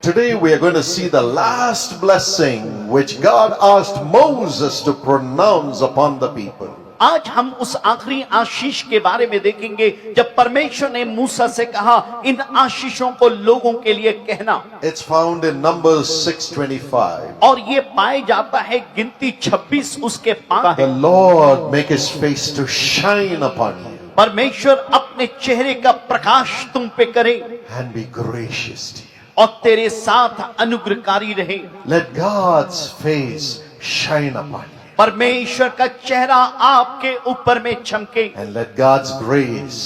Today we are going to see the last blessing which God asked Moses to pronounce upon the people. आज हम उस आखिरी आशीष के बारे में देखेंगे जब परमेश्वर ने मूसा से कहा इन आशीषों को लोगों के लिए कहना। It's found in Numbers 6:25. और ये पाए जाता है गिनती 26 उसके 5 The है। Lord make his face to shine upon you परमेश्वर अपने चेहरे का प्रकाश तुम पे करे and be gracious to you. और तेरे साथ अनुग्रहकारी रहे। Let God's face shine upon you. परमेश्वर का चेहरा आपके ऊपर में चमके And let God's grace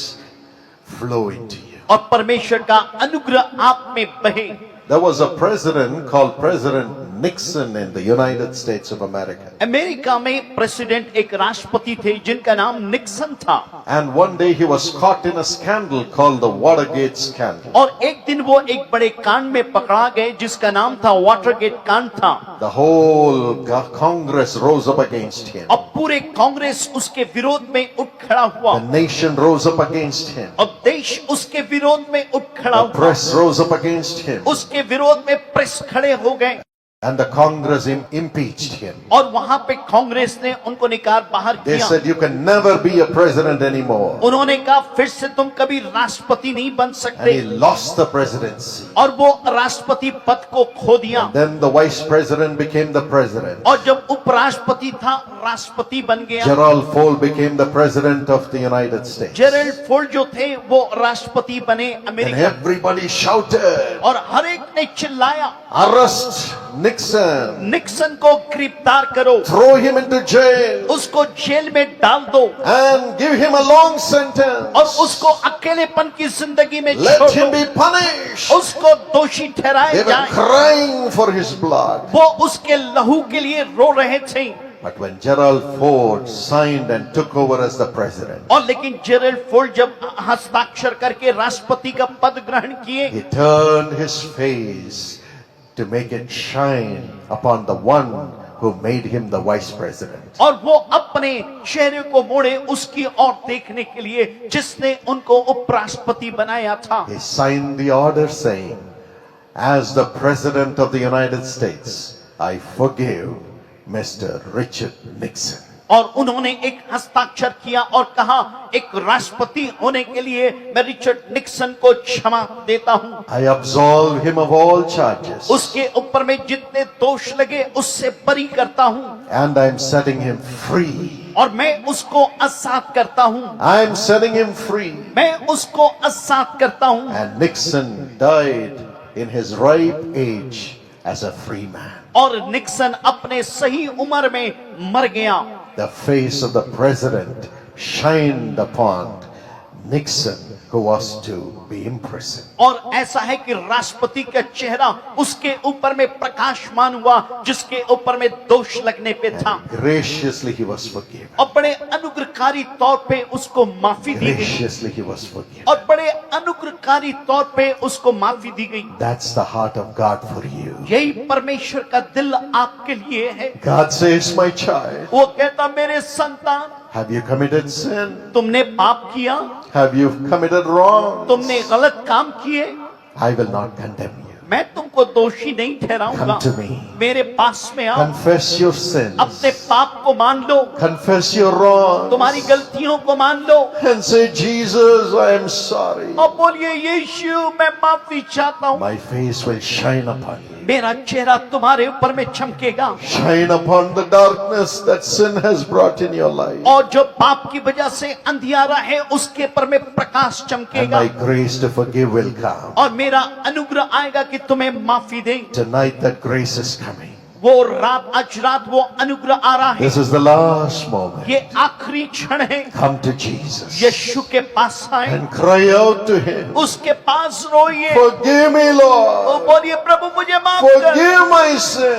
flow into you. और परमेश्वर का अनुग्रह आप में बहे। There was a president called President Nixon in the United States of America. America में प्रेसिडेंट एक राष्ट्रपति थे जिनका नाम निक्सन था। And one day he was caught in a scandal called the Watergate scandal. और एक दिन वो एक बड़े कांड में पकड़ा गए जिसका नाम था वाटरगेट कांड था। The whole Congress rose up against him. अब पूरे कांग्रेस उसके विरोध में उठ खड़ा हुआ। The nation rose up against him. अब देश उसके विरोध में उठ खड़ा The हुआ। press rose up against him. उसके विरोध में प्रेस खड़े हो गए। And the Congress impeached him. और वहां पे कांग्रेस ने उनको निकाल बाहर They किया। said you can never be a president anymore. उन्होंने कहा फिर से तुम कभी राष्ट्रपति नहीं बन And सकते he lost the presidency. और वो राष्ट्रपति पद को खो दिया। And then the vice president became the president. और जब उपराष्ट्रपति था राष्ट्रपति बन गया। Gerald Ford became the president of the United States. Gerald Ford जो थे वो राष्ट्रपति बने And अमेरिका। everybody shouted, और हर एक ने चिल्लाया arrest Nixon, निक्सन को गिरफ्तार करो, throw him into jail, उसको जेल में डाल दो and give him a long sentence. और उसको अकेलेपन की जिंदगी में Let छोड़ him दो, be punished. उसको दोषी ठहराया They were जाए। crying for his blood. वो उसके लहू के लिए रो रहे थे। But when Gerald Ford signed and took over as the president, और लेकिन जेरल्ड फोर्ड जब हस्ताक्षर करके राष्ट्रपति का पद ग्रहण किए he turned his face to make it shine upon the one who made him the vice president. और वो अपने चेहरे को मोड़े उसकी ओर देखने के लिए जिसने उनको उपराष्ट्रपति बनाया था। He signed the order saying, as the president of the United States, I forgive Mr. Richard Nixon. और उन्होंने एक हस्ताक्षर किया और कहा एक राष्ट्रपति होने के लिए मैं रिचर्ड निक्सन को क्षमा देता हूं। I absolve him of all charges. उसके ऊपर में जितने दोष लगे उससे बरी करता हूं And I am setting him free. और मैं उसको आजाद करता हूं। I am setting him free. मैं उसको आजाद करता हूं। And Nixon died in his ripe age as a free man. और निक्सन अपने सही उम्र में मर गया। The face of the president shined upon Nixon, who was to be imprisoned. और ऐसा है कि राष्ट्रपति का चेहरा उसके ऊपर में प्रकाशमान हुआ जिसके ऊपर में दोष लगने पे था। Graciously he was forgiven. और बड़े अनुग्रहकारी तौर पे उसको माफी दी गई। Graciously he was forgiven. और बड़े अनुग्रहकारी तौर पे उसको माफी दी गई। That's the heart of God for you. यही परमेश्वर का दिल आपके लिए है। God says, my child, वो कहता मेरे संतान have you committed sin? तुमने पाप किया, Have you committed wrong? तुमने गलत काम किए, I will not condemn you. मैं तुमको दोषी नहीं ठहराऊंगा। Come to me. मेरे पास में आओ, Confess your sins. अपने पाप को मान लो, Confess your wrongs. तुम्हारी गलतियों को मान लो And say, Jesus, I am sorry. और बोलिए यीशु मैं माफी चाहता हूँ। My face will shine upon you. मेरा चेहरा तुम्हारे ऊपर में चमकेगा Shine upon the darkness that sin has brought in your life. और जो पाप की वजह से अंधियारा है उसके ऊपर में प्रकाश And चमकेगा my grace to forgive will come. और मेरा अनुग्रह आएगा कि तुम्हें माफी दे। Tonight that grace is coming. वो रात आज रात वो अनुग्रह आ रहा है। This is the last moment. ये आखिरी क्षण है। Come to Jesus यीशु के पास आए, and cry out to him. उसके पास रोइए Forgive me, और Lord. बोलिए प्रभु मुझे माफ कर, Forgive my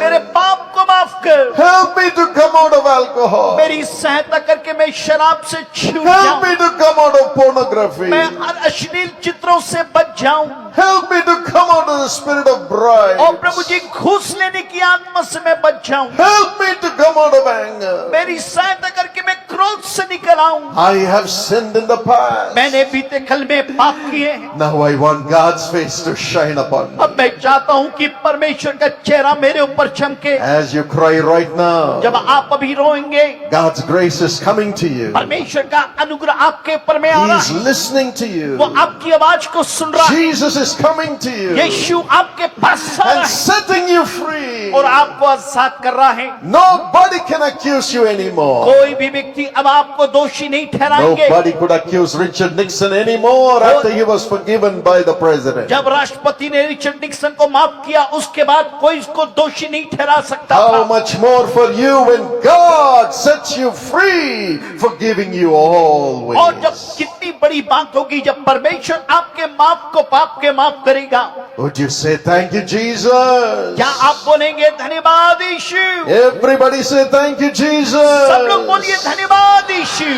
मेरे sin. पाप को माफ कर, Help me to come out of alcohol. मेरी सहायता करके मैं शराब से छूट Help जाऊं, me to come out of pornography. मैं हर अश्लील चित्रों से बच जाऊं Help me to come out of the spirit of और प्रभु bribes. जी घूस लेने की आत्मा से मैं बच जाऊं। Help me to come out of anger. मेरी सहायता करके मैं क्रोध से निकल आऊं। I have sinned in the past. मैंने बीते कल में पाप किए हैं। Now I want God's face to shine upon me. अब मैं चाहता हूं कि परमेश्वर का चेहरा मेरे ऊपर चमके। As you cry right now, जब आप अभी रोएंगे, God's grace is coming to you. परमेश्वर का अनुग्रह आपके ऊपर में आ He रहा is है। listening to you. वो आपकी आवाज को सुन रहा है। Jesus is coming to you यीशु आपके पास आ रहा and है setting you free. और आपको आजाद कर रहा है। Nobody can accuse you anymore. कोई भी व्यक्ति अब आपको दोषी नहीं ठहराएंगे। Nobody could accuse Richard Nixon anymore after he was forgiven by the president. जब राष्ट्रपति ने रिचर्ड निक्सन को माफ किया, उसके बाद कोई इसको दोषी नहीं ठहरा सकता How था। much more for you when God sets you free, forgiving you always. और जब कितनी बड़ी बात होगी जब परमेश्वर आपके माफ को पाप के माफ करेगा। Would you say thank you, Jesus? क्या आप बोलेंगे धन्यवाद यीशु? Everybody say thank you, Jesus. सब लोग बोलिए धन्यवाद यीशु।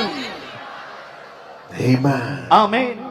Amen. आमीन।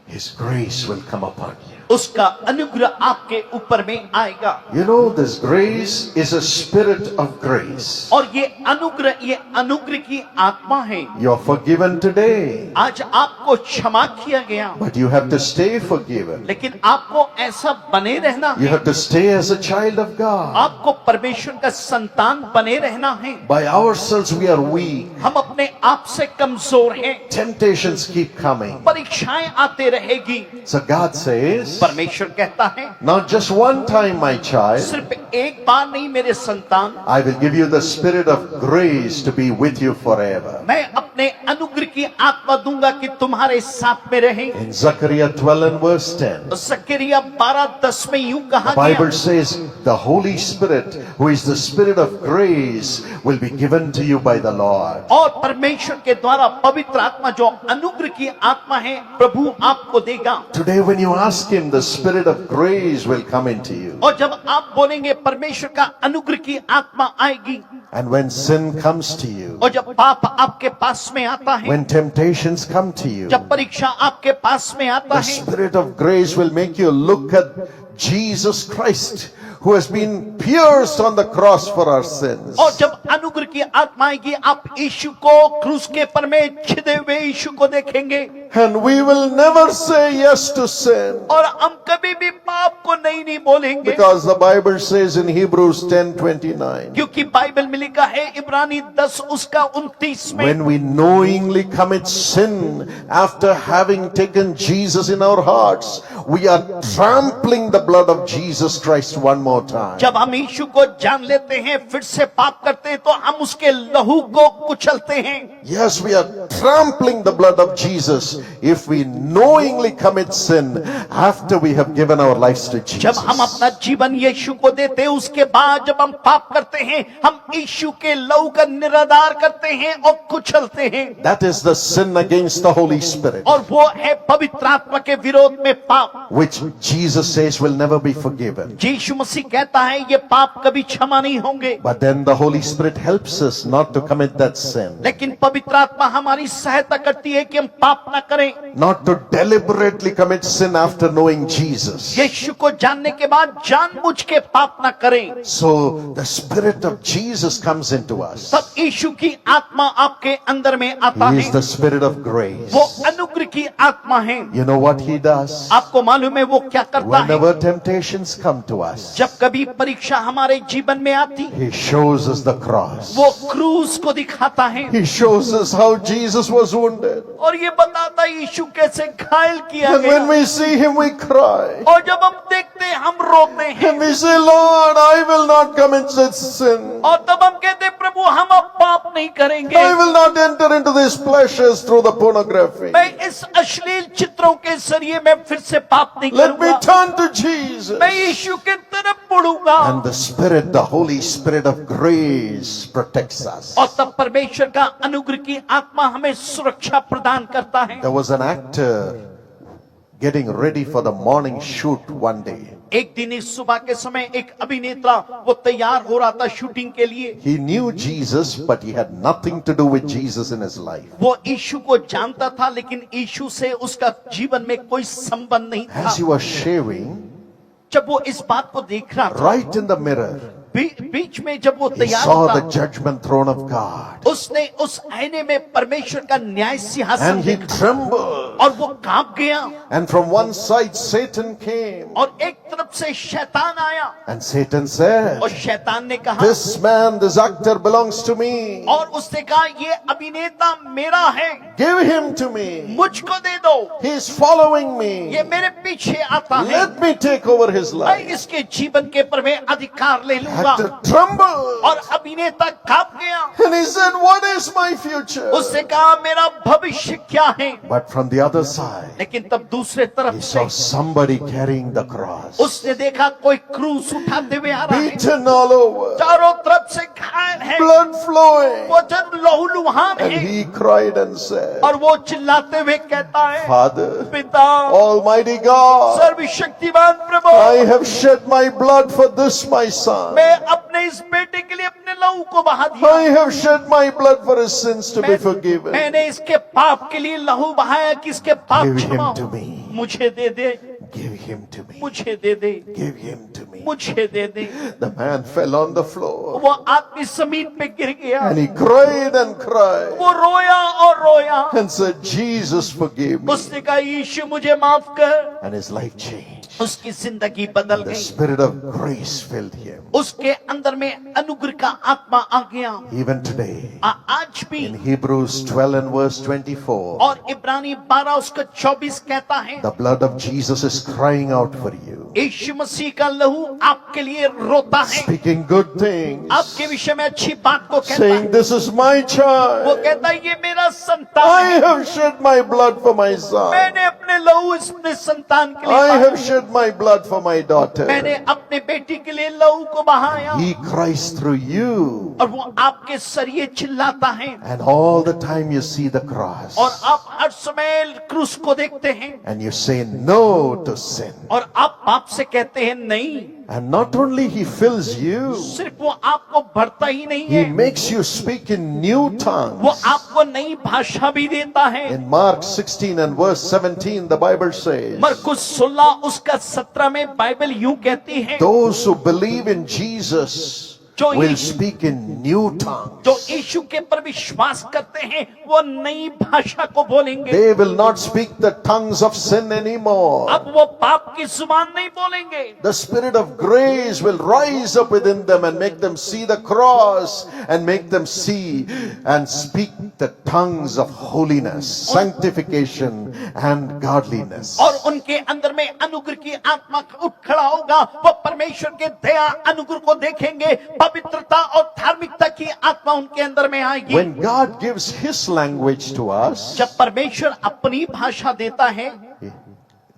His grace will come upon you. उसका अनुग्रह आपके ऊपर में आएगा। You know, this grace is a spirit of grace. और ये अनुग्रह की आत्मा है। You're forgiven today, आज आपको क्षमा किया गया, but you have to stay forgiven. लेकिन आपको ऐसा बने रहना You है। have to stay as a child of God. आपको परमेश्वर का संतान बने रहना है। By ourselves we are weak. हम अपने आप से कमजोर हैं। Temptations keep coming. परीक्षाएं आते रहेगी। So God says, परमेश्वर कहता है, not just one time, my child, सिर्फ एक बार नहीं मेरे संतान, I will give you the spirit of grace to be with you forever. मैं अपने अनुग्रह की आत्मा दूंगा कि तुम्हारे साथ में रहे। In Zechariah 12 and verse 10, जकरिया 12:10 में यूं कहा the Bible गया, says, the Holy Spirit, who is the spirit of grace, will be given to you by the Lord. और परमेश्वर के द्वारा पवित्र आत्मा जो अनुग्रह की आत्मा है प्रभु आपको देगा। Today when you ask Him, the spirit of grace will come into you. और जब आप बोलेंगे परमेश्वर का अनुग्रह की आत्मा आएगी, And when sin comes to you, और जब पाप आपके पास में आता है, when temptations come to you, जब परीक्षा आपके पास में आता the है, spirit of grace will make you look at Jesus Christ, who has been pierced on the cross for our sins. और जब अनुग्रह की आत्मा आएगी, आप यीशु को क्रूस के पर में छिदे हुए यीशु को देखेंगे। And we will never say yes to sin, और हम कभी भी पाप को नहीं बोलेंगे, because the Bible says in Hebrews 10:29, क्योंकि बाइबल में लिखा है इब्रानी 10 उसका 29 में, when we knowingly commit sin after having taken Jesus in our hearts, we are trampling the blood of Jesus Christ one more time. जब हम यीशु को जान लेते हैं, फिर से पाप करते हैं, तो हम उसके लहू को कुचलते हैं। Yes, we are trampling the blood of Jesus if we knowingly commit sin after we have given our lives to जब हम Jesus. अपना जीवन यीशु को देते हैं, उसके बाद जब हम पाप करते हैं, हम यीशु के लहू का निराधार करते हैं और कुचलते हैं। That is the sin against the Holy Spirit, और वो है पवित्र आत्मा के विरोध में पाप। which Jesus says will never be forgiven. यीशु मसीह कहता है ये पाप कभी क्षमा नहीं होंगे, But then the Holy Spirit helps us not to commit that sin, लेकिन पवित्र आत्मा हमारी सहायता करती है कि हम पाप ना करें। not to deliberately commit sin after knowing Jesus. यीशु को जानने के बाद जानबूझ के पाप ना करें। So the Spirit of Jesus comes into us. तब यीशु की आत्मा आपके अंदर में आता He है। is the Spirit of grace. वो अनुग्रह की आत्मा है। You know what He does? आपको मालूम है वो क्या करता है? Whenever temptations come to us, जब कभी परीक्षा हमारे जीवन में आती, He shows us the cross. वो क्रूस को दिखाता है He shows us how Jesus was wounded. और ये बताता है यीशु कैसे घायल किया And when गया। we see Him, we cry. और जब हम देखते हैं, हम रोते हैं। And we say, Lord, I will not commit such sin. और तब हम कहते हैं, प्रभु हम अब पाप नहीं करेंगे। I will not enter into these pleasures through the pornography. मैं इस अश्लील चित्रों के जरिए मैं फिर से पाप नहीं Let me करूंगा। turn to Jesus. मैं यीशु के तरफ मुड़ूंगा। And the Spirit, the Holy Spirit of grace protects us. और तब परमेश्वर का अनुग्रह की आत्मा हमें सुरक्षा प्रदान करता है। There was an actor getting ready for the morning shoot one day. एक दिन इस सुबह के समय एक अभिनेता वो तैयार हो रहा था शूटिंग के लिए। He knew Jesus, but he had nothing to do with Jesus in his life. वो यीशु को जानता था, लेकिन यीशु से उसका जीवन में कोई संबंध नहीं था। As he was shaving, जब वो इस बात को देख रहा था, right in the mirror, बीच में जब वो he तैयार saw the होता, judgment throne of God. उसने उस आईने में परमेश्वर का न्याय सिंहासन And he देखा trembled. और वो कांप गया। And from one side Satan came. और एक तरफ से शैतान आया And Satan said, और शैतान ने कहा, this man, this actor belongs to me. और उसने कहा ये अभिनेता मेरा है, Give him to me. मुझको दे दो, He is following ये me. मेरे पीछे आता है, Let me take over his मैं life. इसके जीवन के पर मैं अधिकार ले लूंगा। Actor trembled. और अभिनेता कांप गया। And he said, what is my future? उसने कहा मेरा भविष्य क्या है? But from the other side, लेकिन तब दूसरे तरफ he से saw somebody carrying the cross. उसने देखा कोई क्रूस उठाते हुए आ रहा है, Beaten all over. चारों तरफ से घायल है, Blood flowing. वो जन लहूलुहान And है। he cried and said, और वो चिल्लाते हुए कहता है, Father, पिता, Almighty God, सर्वशक्तिमान प्रभु, I have shed my blood for this my son. मैं अपने इस बेटे के लिए अपने लहू को बहा दिया। I have shed my blood for his sins to be forgiven. मैंने इसके पाप के लिए लहू बहाया कि इसके पाप Give क्षमा him to हो। me. मुझे दे दे, Give him to me. मुझे दे दे, Give him to me. मुझे दे दे। The man fell on the floor वो आदमी जमीन पे गिर गया, and he cried and cried वो रोया और रोया। and said, Jesus, forgive me. उसने कहा यीशु मुझे माफ कर। And his life changed. उसकी जिंदगी बदल The गई, spirit of grace filled him. उसके अंदर में अनुग्रह का आत्मा आ गया। Even today, आज भी in Hebrews 12 and verse 24, और इब्रानी 12 उसका 24 कहता है, the blood of Jesus is crying out for you, यीशु मसीह का लहू आपके लिए रोता है, speaking good things, आपके विषय में अच्छी बात को कहता saying, है। this is my वो child. कहता है ये मेरा संतान I है, have shed my blood for my son. मैंने अपने लहू अपने संतान के लिए I बहाया। have shed my blood for my daughter. मैंने अपने बेटी के लिए लहू को बहाया। He cries through you. और वो आपके सरिये चिल्लाता है, And all the time you see the cross. और आप हर समय क्रूस को देखते हैं, And you say no to sin. और आप पाप से कहते हैं नहीं। And not only he fills you, सिर्फ वो आपको भरता ही नहीं he है, makes you speak in new वो tongues. आपको नई भाषा भी देता है। In Mark 16 and verse 17, the Bible says, मरकुस 16 उसका 17 में बाइबल यूं कहती है, those who believe in Jesus जो will Yeshu- speak in new tongues. जो यीशु के पर विश्वास करते हैं वो नई भाषा को बोलेंगे। They will not speak the tongues of sin anymore. अब वो पाप की जुबान नहीं बोलेंगे। The spirit of grace will rise up within them and make them see the cross and make them see and speak the tongues of holiness, sanctification and godliness. और उनके अंदर में अनुग्रह की आत्मा उठ खड़ा होगा, वो परमेश्वर के दया अनुग्रह को देखेंगे, पवित्रता और धार्मिकता की आत्मा उनके अंदर में आएगी। When God gives His language to us, जब परमेश्वर अपनी भाषा देता है,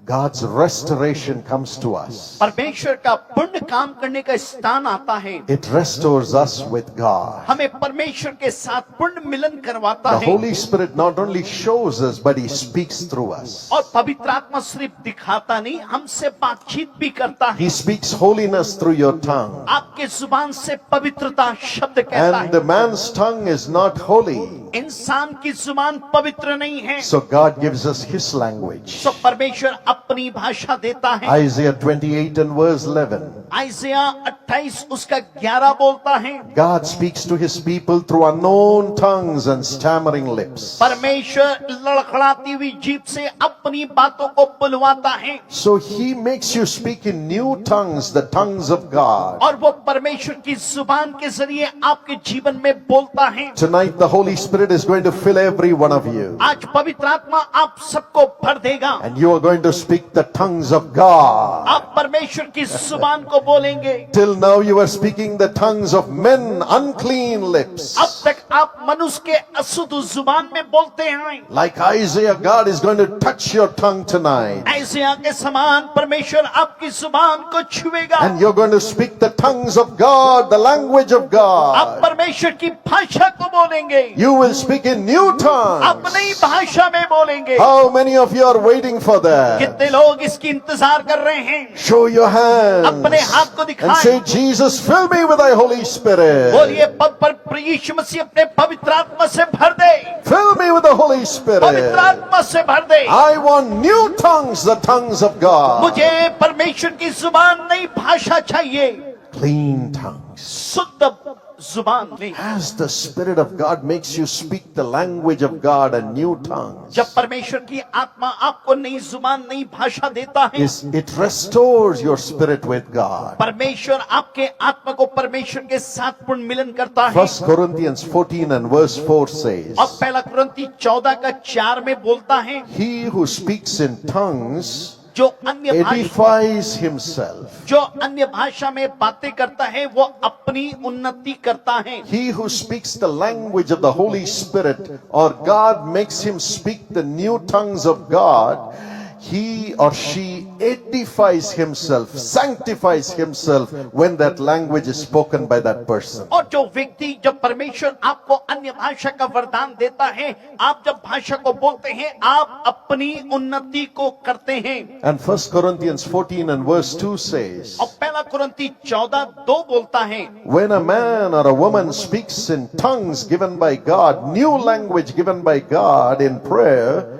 God's restoration comes to us. परमेश्वर का पुण्य काम करने का स्थान आता है। It restores us with God. हमें परमेश्वर के साथ पुण्य मिलन करवाता The है, Holy Spirit not only shows us, but He speaks through us. और पवित्र आत्मा सिर्फ दिखाता नहीं, हमसे बातचीत भी करता है। He speaks holiness through your tongue. आपके जुबान से पवित्रता शब्द कहता And the है। man's tongue is not holy. इंसान की जुबान पवित्र नहीं है, So God gives us His language. तो परमेश्वर अपनी भाषा देता है। Isaiah 28 and verse 11. आइजिया 28 उसका 11 बोलता है, God speaks to His people through unknown tongues and stammering lips. परमेश्वर लड़खड़ाती हुई जीभ से अपनी बातों को बुलवाता है, So He makes you speak in new tongues, the tongues of God. और वो परमेश्वर की जुबान के जरिए आपके जीवन में बोलता है। Tonight the Holy Spirit is going to fill every one of you. आज पवित्र आत्मा आप सबको भर देगा, And you are going to speak the tongues of God. आप परमेश्वर की जुबान को बोलेंगे। Till now you were speaking the tongues of men, unclean lips. अब तक आप मनुष्य के अशुद्ध जुबान में बोलते हैं। Like Isaiah, God is going to touch your tongue tonight. आइजिया के समान परमेश्वर आपकी जुबान को छुएगा, And you're going to speak the tongues of God, the language of आप God. परमेश्वर की भाषा को बोलेंगे, You will speak in new tongues. अपनी भाषा में बोलेंगे। How many of you are waiting for that? कितने लोग इसकी इंतजार कर रहे हैं? Show your hands अपने हाथ को and दिखाएं, say, Jesus, fill me with thy Holy Spirit. बोलिए पद पर यीशु मसीह अपने पवित्र आत्मा से भर दे, Fill me with the Holy पवित्र Spirit. आत्मा से भर दे। I want new tongues, the tongues of God. मुझे परमेश्वर की जुबान नई भाषा चाहिए। clean tongues. शुद्ध जुबान में। As the Spirit of God makes you speak the language of God and new tongues, जब परमेश्वर की आत्मा आपको नई जुबान नई भाषा देता है, it restores your spirit with God. परमेश्वर आपके आत्मा को परमेश्वर के साथ पूर्ण मिलन करता है। 1 Corinthians 14 and verse 4 says, और पहला कुरिन्ती 14:4 में बोलता है, He who speaks in tongues जो edifies himself. जो अन्य भाषा में बातें करता है वो अपनी उन्नति करता है। He who speaks the language of the Holy Spirit, or God makes him speak the new tongues of God, he or she edifies himself, sanctifies himself when that language is spoken by that person. और जो व्यक्ति, जब परमेश्वर आपको अन्य भाषा का वरदान देता है, आप जब भाषा को बोलते हैं, आप अपनी उन्नति को करते हैं। And 1 Corinthians 14 and verse 2 says, और पहला कुरिन्ती 14:2 बोलता है, when a man or a woman speaks in tongues given by God, new language given by God in prayer,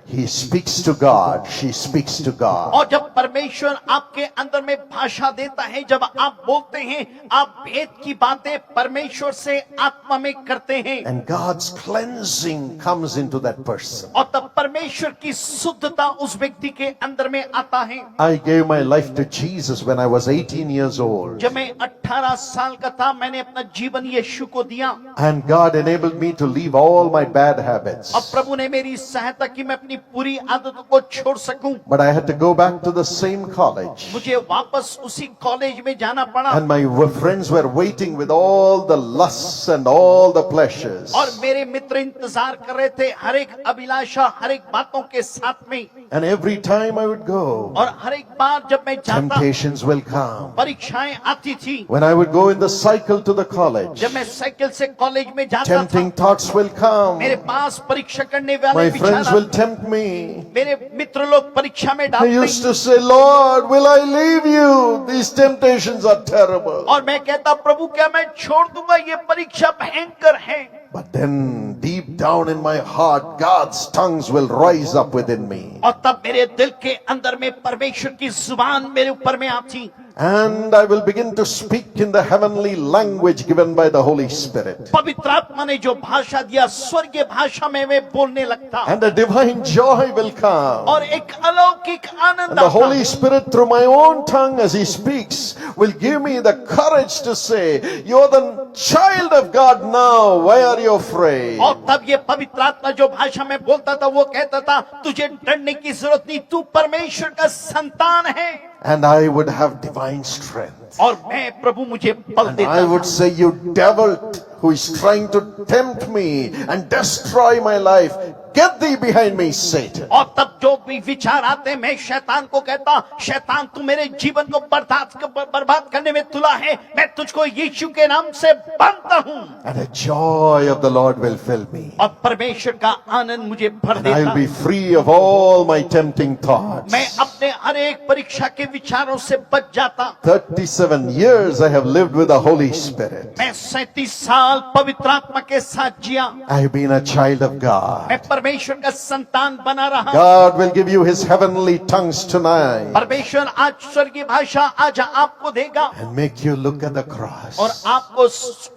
he speaks to God, she speaks to God. और जब परमेश्वर आपके अंदर में भाषा देता है, जब आप बोलते हैं, आप भेद की बातें परमेश्वर से आत्मा में करते हैं, And God's cleansing comes into that person. और तब परमेश्वर की शुद्धता उस व्यक्ति के अंदर में आता है। I gave my life to Jesus when I was 18 years old. जब मैं 18 साल का था, मैंने अपना जीवन यीशु को दिया, And God enabled me to leave all my bad habits. और प्रभु ने मेरी सहायता की मैं अपनी पूरी आदतों को छोड़ सकूं। But I had to go back to the same college. मुझे वापस उसी कॉलेज में जाना पड़ा, And my friends were waiting with all the lusts and all the pleasures. और मेरे मित्र इंतजार कर रहे थे हर एक अभिलाषा, हर एक बातों के साथ में। And every time I would go, और हर एक बार जब मैं जाता, temptations will come. परीक्षाएं आती थी। When I would go in the cycle to the college, जब मैं साइकिल से कॉलेज में जाता tempting था, thoughts will come. मेरे पास परीक्षा करने वाले My विचार friends will आते। tempt me. मेरे मित्र लोग परीक्षा में I डालते used to say, Lord, will I leave you? These temptations are terrible. और मैं कहता, प्रभु क्या मैं छोड़ दूंगा, ये परीक्षा भयंकर है। But then deep down in my heart, God's tongues will rise up within me. और तब मेरे दिल के अंदर में परमेश्वर की जुबान मेरे ऊपर में आती, And I will begin to speak in the heavenly language given by the Holy Spirit. पवित्र आत्मा ने जो भाषा दिया, स्वर्गीय भाषा में मैं बोलने लगता, And a divine joy will come. और एक अलौकिक आनंद And the Holy आता। Spirit, through my own tongue as He speaks, will give me the courage to say, you're the child of God now, why are you afraid? और तब ये पवित्र आत्मा जो भाषा में बोलता था, वो कहता था, तुझे डरने की जरूरत नहीं, तू परमेश्वर का संतान है। And I would have divine strength. और मैं, प्रभु मुझे बल And देता I would था। say, you devil who is trying to tempt me and destroy my life, get thee behind me, Satan. और तब जो भी विचार आते, मैं शैतान को कहता, शैतान तू मेरे जीवन को बर्बाद करने में तुला है, मैं तुझको यीशु के नाम से बांधता हूँ। And a joy of the Lord will fill me. और परमेश्वर का आनंद मुझे भर And I'll देता, be free of all my tempting thoughts. मैं अपने हर एक परीक्षा के विचारों से बच जाता। 37 years I have lived with the Holy Spirit. मैं 37 साल पवित्र आत्मा के साथ जिया, I have been a child of God. मैं परमेश्वर का संतान बना रहा। God will give you His heavenly tongues tonight परमेश्वर आज स्वर्गीय भाषा आज आपको देगा, and make you look at the cross. और आपको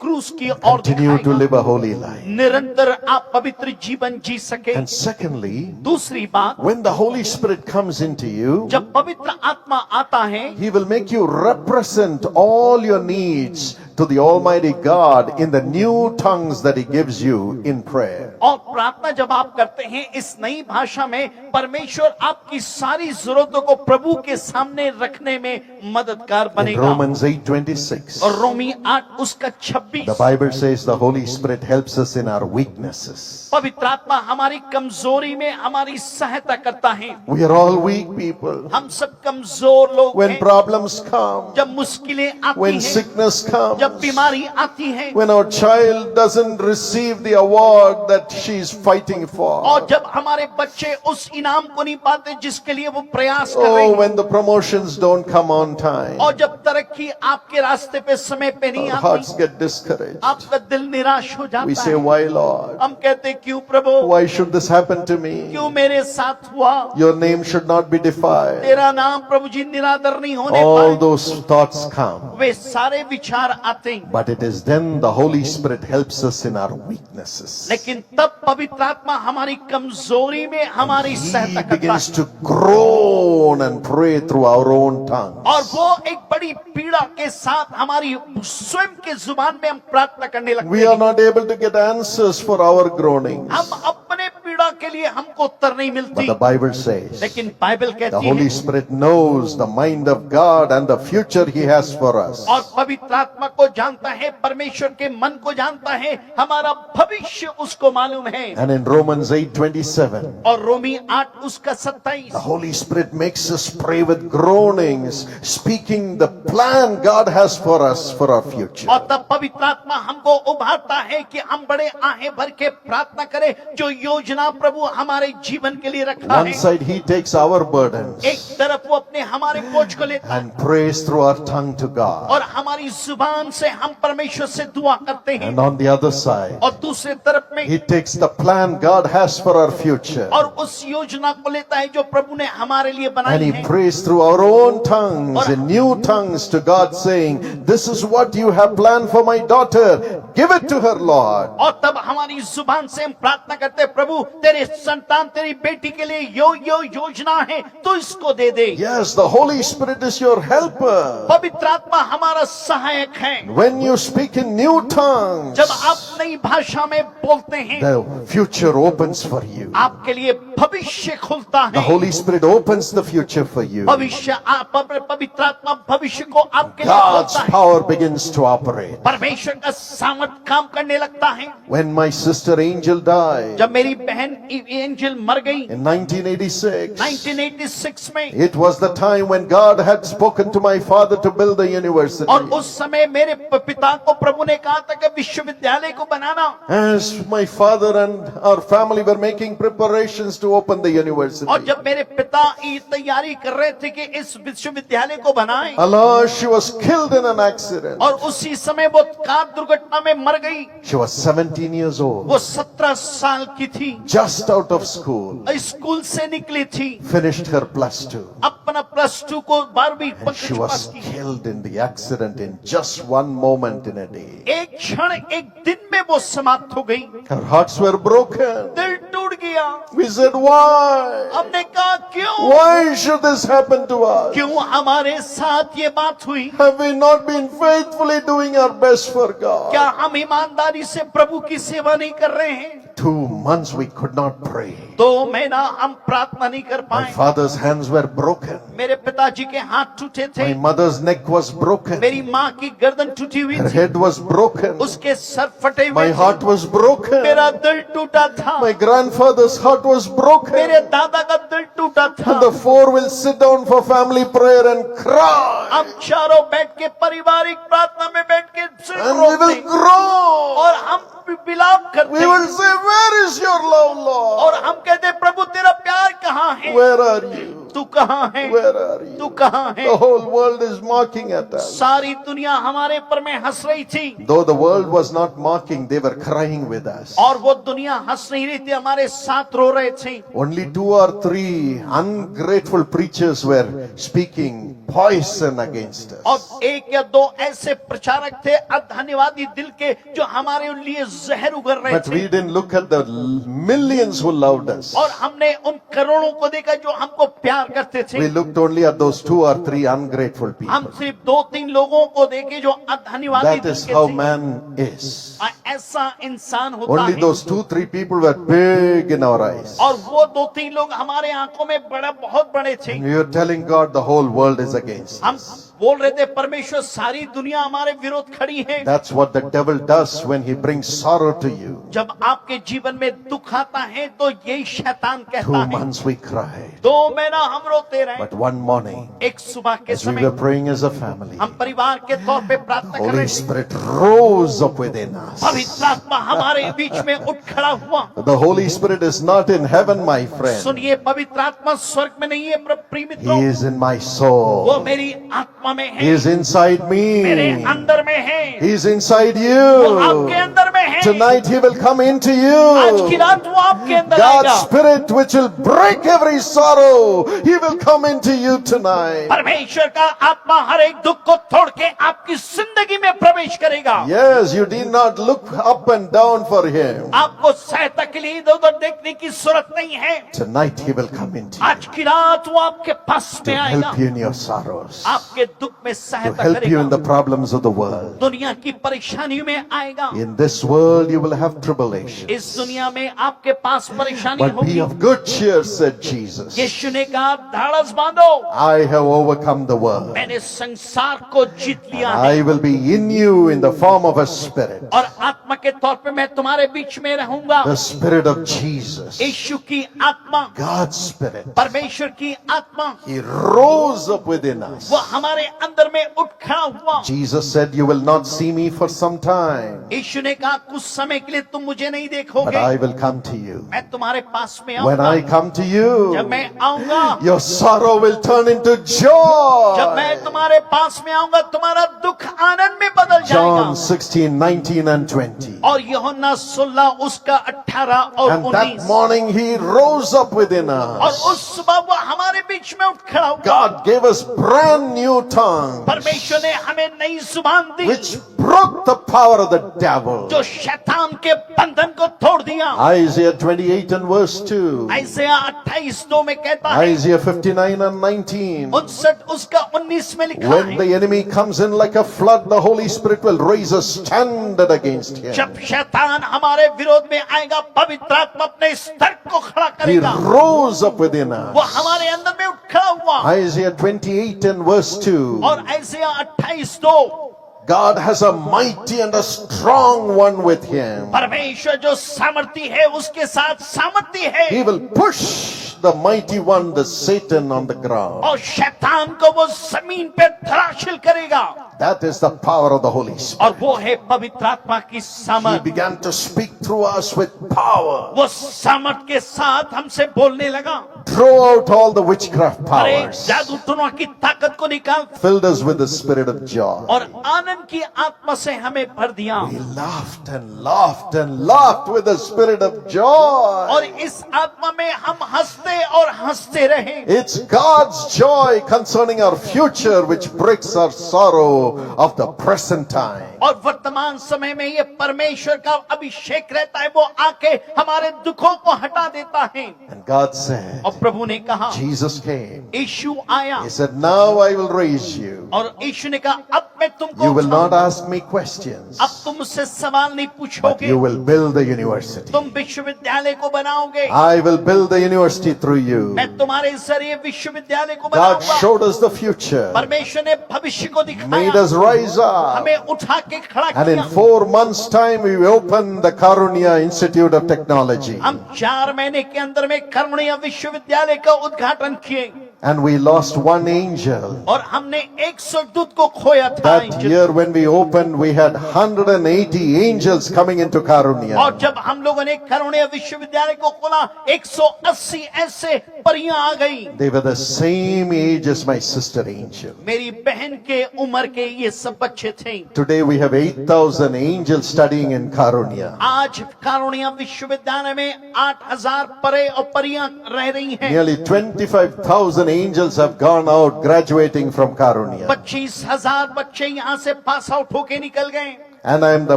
क्रूस की ओर Continue to दिखाएगा। live a holy life. निरंतर आप पवित्र जीवन जी सके। And secondly, दूसरी बात, when the Holy Spirit comes into you, जब पवित्र आत्मा आता है, He will make you represent all your needs to the Almighty God in the new tongues that He gives you in prayer. और प्रार्थना जब आप करते हैं इस नई भाषा में, परमेश्वर आपकी सारी जरूरतों को प्रभु के सामने रखने में मददगार In बनेगा। Romans 8:26, और रोमी 8 उसका 26, the Bible says the Holy Spirit helps us in our weaknesses. पवित्र आत्मा हमारी कमजोरी में हमारी सहायता करता है। We are all weak people. हम सब कमजोर लोग When हैं। problems come, जब मुश्किलें आती when हैं, sickness comes, जब बीमारी आती है, when our child doesn't receive the award that she is fighting for, और for. जब हमारे बच्चे उस इनाम को नहीं पाते जिसके लिए वो प्रयास कर रहे Oh, हैं, when the promotions don't come on time, और जब तरक्की आपके रास्ते पे समय पे नहीं our hearts आती, get discouraged. आपका दिल निराश हो We जाता say, है। why, Lord? हम कहते हैं, क्यों प्रभु, Why should this happen to me? क्यों मेरे साथ हुआ? Your name should not be defiled. तेरा नाम प्रभु जी निरादर नहीं होने All पाए। those thoughts come. वे सारे विचार आते हैं, But it is then the Holy Spirit helps us in our weaknesses. लेकिन तब पवित्र आत्मा हमारी कमजोरी में हमारी He सहायता करता begins है, to groan and pray through our own tongue. और वो एक बड़ी पीड़ा के साथ हमारी स्वयं के जुबान में हम प्रार्थना करने लगते We are हैं। not able to get answers for our groanings. हम अपने पीड़ा के लिए हमको उत्तर नहीं But मिलती, the Bible says लेकिन बाइबल the कहती Holy है, Spirit knows the mind of God and the future He has for us. और पवित्र आत्मा को जानता है, परमेश्वर के मन को जानता है, हमारा भविष्य उसको मालूम है। And in Romans 8:27, और रोमी 8 उसका 27, the Holy Spirit makes us pray with groanings, speaking the plan God has for us for our future. और तब पवित्र आत्मा हमको उभारता है कि हम बड़े आहें भर के प्रार्थना करें, जो योजना प्रभु हमारे जीवन के लिए रखा One है। side He takes our burdens एक तरफ वो अपने हमारे बोझ को लेता है, and prays through our tongue to God. और हमारी जुबान से हम परमेश्वर से दुआ करते हैं, And on the other side, और दूसरे तरफ में He takes the plan God has for our future और उस योजना को लेता है जो प्रभु ने हमारे लिए and बनाई He है, prays through our own tongues in new tongues to God, saying, "This is what you have planned for my daughter. Give it to her, Lord." और तब हमारी जुबान से हम प्रार्थना करते हैं, प्रभु तेरे संतान तेरी बेटी के लिए यो योजना है, तो इसको दे दे। Yes, the Holy Spirit is your helper. पवित्र आत्मा हमारा सहायक है। When you speak in new tongues, जब आप नई भाषा में बोलते हैं, the future opens for you. आपके लिए भविष्य खुलता The है। Holy Spirit opens the future for you. भविष्य पवित्र आत्मा भविष्य को आपके लिए God's खोलता है। power begins to operate. परमेश्वर का सामर्थ काम करने लगता है। When my sister Angel died जब मेरी बहन एंजल मर गई in 1986, 1986 में, it was the time when God had spoken to my father to build the university. और उस समय मेरे पिता को प्रभु ने कहा था कि विश्वविद्यालय को बनाना। As my father and our family were making preparations to open the university, और जब मेरे पिता ये तैयारी कर रहे थे कि इस विश्वविद्यालय को बनाएं, alas, she was killed in an accident. और उसी समय वो कार दुर्घटना में मर गई। She was 17 years old, वो 17 साल की थी, just out of school, school से निकली थी, finished her +2. अपना +2 को 12वीं And she पास was की। killed in the accident in just one moment in a day. एक क्षण एक दिन में वो समाप्त हो गई। Her hearts were broken. दिल टूट गया। We said, why? हमने कहा क्यों? Why should this happen to us? क्यों हमारे साथ ये बात हुई? Have we not been faithfully doing our best for God? क्या हम ईमानदारी से प्रभु की सेवा नहीं कर रहे हैं? 2 months we could not pray. 2 महीना हम प्रार्थना नहीं कर My पाए। father's hands were broken. मेरे पिताजी के हाथ टूटे थे, My mother's neck was broken. मेरी माँ की गर्दन टूटी हुई Her थी, head was broken. उसके सर फटे हुए My थे, heart was broken. मेरा दिल टूटा था, My grandfather's heart was broken. मेरे दादा का दिल टूटा था। And the 4 will sit down for family prayer and cry. हम चारों बैठ के पारिवारिक प्रार्थना में बैठ के सिर And we will रोकते groan. और हम विलाप करते We will say, where is your love, Lord? और हम कहते प्रभु तेरा प्यार कहाँ है? Where are you? तू कहाँ है? Where are तू you? कहाँ है? The whole world is mocking at us. सारी दुनिया हमारे पर में हंस रही थी, Though the world was not mocking, they were crying with us. और वो दुनिया हंस नहीं रही थी, हमारे साथ रो रहे थे। Only 2 or 3 ungrateful preachers were speaking poison against us. और 1 या 2 ऐसे प्रचारक थे अधन्यवादी दिल के, जो हमारे लिए जहर उगल रहे But थे। we didn't look at the millions who loved us. और हमने उन करोड़ों को देखा जो हमको प्यार करते थे। We looked only at those 2 or 3 ungrateful हम people. सिर्फ 2-3 लोगों को देखे जो अधन्यवादी That दिल is के how थे। man is. ऐसा इंसान होता Only है। those 2-3 people were big in our eyes. और वो 2-3 लोग हमारे आंखों में बहुत बड़े थे। We were telling God the whole world is against हम us. बोल रहे थे परमेश्वर सारी दुनिया हमारे विरोध खड़ी है। That's what the devil does when he brings sorrow to you. जब आपके जीवन में दुख आता है तो यही शैतान 2 कहता है। months we cried. 2 महीना हम रोते रहे, But one morning, एक सुबह के as we समय were praying as a family, हम परिवार के तौर पे प्रार्थना कर Holy रहे थे। Spirit rose up within us. पवित्र आत्मा हमारे बीच में उठ खड़ा हुआ। The Holy Spirit is not in heaven, my friend. सुनिए, पवित्र आत्मा स्वर्ग में नहीं है प्रिय He मित्रों, is in my वो soul. मेरी आत्मा में He है, is inside मेरे me. अंदर में है, He is inside वो आपके you. अंदर में है। Tonight He will come into आज की you. रात वो आपके अंदर God's आएगा। Spirit which will break every sorrow, He will come into you tonight. परमेश्वर का आत्मा हर एक दुख को तोड़ के आपकी जिंदगी में प्रवेश करेगा। Yes, you did not look up and down for Him. आपको सहायता के लिए इधर उधर देखने की जरूरत नहीं है। Tonight He will come into you आज की रात वो आपके पास to में आएगा, help you in your sorrows, आपके दुख में to सहायता help you in करेगा, the problems of the world. दुनिया की परेशानियों में आएगा। In this world you will have tribulation. इस दुनिया में आपके पास परेशानी But be होगी। of good cheer, said Jesus. यीशु ने कहा, ढाढ़स बांधो, I have overcome the world. मैंने संसार को जीत लिया है I will be in you in the form of a spirit. और आत्मा के तौर पे मैं तुम्हारे बीच में रहूंगा। The spirit of Jesus. यीशु की आत्मा, God's spirit. परमेश्वर की आत्मा, He rose up within us. वो हमारे अंदर में उठ खड़ा हुआ। Jesus said, you will not see me for some time, यीशु ने कहा, कुछ समय के लिए तुम मुझे नहीं but देखोगे, I will come to you. मैं तुम्हारे पास में When I आऊंगा। come to जब you, मैं आऊंगा, your sorrow will turn into जब मैं joy. तुम्हारे पास में आऊंगा, तुम्हारा दुख आनंद में बदल John जाएगा। 16, 19 and 20. और यूहन्ना 16 उसका 18 और And that 19, morning he rose up within और us. उस सुबह वो हमारे बीच में उठ खड़ा हुआ। God gave us brand new tongues, परमेश्वर ने हमें नई जुबान दी, which broke the power of the devil. जो शैतान के बंधन को तोड़ दिया। Isaiah 28 and verse 2. ऐसा 28:2 में कहता है, Isaiah 59 and 19. 59 उसका 19 में लिखा When है, the enemy comes in like a flood, the Holy Spirit will raise a standard against him. जब शैतान हमारे विरोध में आएगा, पवित्र आत्मा अपने स्तर को खड़ा He करेगा। rose up within वो us. हमारे अंदर में उठ खड़ा हुआ। Isaiah 28 and verse 2. और ऐसा 28:2, God has a mighty and a strong one with him. परमेश्वर जो सामर्थी है उसके साथ सामर्थी है, He will push the mighty one, the Satan, on the ground. और शैतान को वो जमीन पे धराशायी करेगा। That is the power of the Holy Spirit. और वो है पवित्र आत्मा की He सामर्थ। began to speak through us with power. वो सामर्थ के साथ हमसे बोलने लगा, Throw out all the witchcraft अरे powers. जादू टोना की ताकत को निकाल, Filled us with the spirit of joy. और आनंद की आत्मा से हमें भर दिया। We laughed and laughed and laughed with the spirit of और joy. इस आत्मा में हम हंसते और हंसते रहे। It's God's joy concerning our future which breaks our sorrow of the present time. और वर्तमान समय में ये परमेश्वर का अभिषेक रहता है, वो आके हमारे दुखों को हटा देता है। And God said, और प्रभु ने कहा, Jesus came. यीशु आया, He said, now I will raise you. और यीशु ने कहा, अब मैं तुमको You will not उठाऊंगा। ask me questions, अब तुम मुझसे सवाल नहीं but पूछोगे, you will build the university. तुम विश्वविद्यालय को बनाओगे, I will build the university through you. मैं तुम्हारे जरिए विश्वविद्यालय को God बनाऊंगा। showed us the future, परमेश्वर ने भविष्य को made दिखाया, us rise up. हमें उठा के खड़ा And in किया। 4 months' time, we opened the Karunya Institute of Technology. हम 4 महीने के अंदर में करुणीय विश्वविद्यालय का उद्घाटन किए, And we lost 1 angel. और हमने 100 दूत को खोया था। That year when we opened, we had 180 angels coming into और Karunya. जब हम लोगों ने करुणीय विश्वविद्यालय को खोला, 180 ऐसे परियां आ गई। They were the same age as my sister Angel. मेरी बहन के उम्र के ये सब बच्चे थे। Today we have 8,000 angels studying in Karunya. आज करुणीय विश्वविद्यालय में 8,000 परे और परियां रह रही हैं। Nearly 25,000 angels have gone out graduating from Karunya. 25,000 बच्चे यहाँ से पास आउट होके निकल गए। And I am the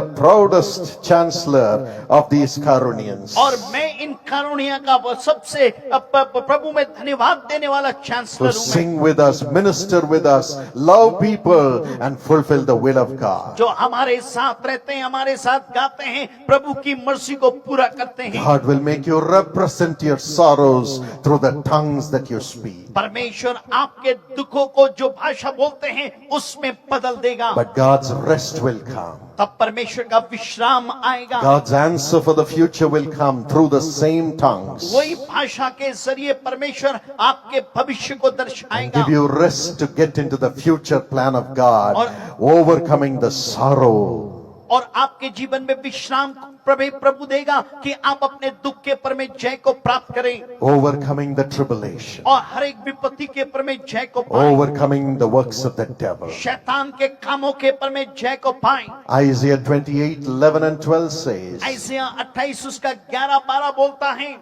proudest chancellor of these Karunians. और मैं इन कारुणिया का वो सबसे प्रभु में धन्यवाद देने वाला To चांसलर हूँ, sing with us, minister with us, love people and fulfill the will of God. जो हमारे साथ रहते हैं, हमारे साथ गाते हैं, प्रभु की मर्जी को पूरा करते हैं। God will make you represent your sorrows through the tongues that you speak. परमेश्वर आपके दुखों को जो भाषा बोलते हैं उसमें बदल देगा। But God's rest will come. तब परमेश्वर का विश्राम आएगा। God's answer for the future will come through the same tongues. वही भाषा के जरिए परमेश्वर आपके भविष्य को And दर्शाएगा give you rest to get into the future plan of God, overcoming the sorrow. और आपके जीवन में विश्राम प्रभु देगा कि आप अपने दुख के पर में जय को प्राप्त करें Overcoming the tribulation, और हर एक विपत्ति के पर में जय को पाएं, overcoming the works of the devil. शैतान के कामों के पर में जय को पाएं। Isaiah 28:11 and 12 says, ऐसिया 28 उसका 11-12 बोलता है,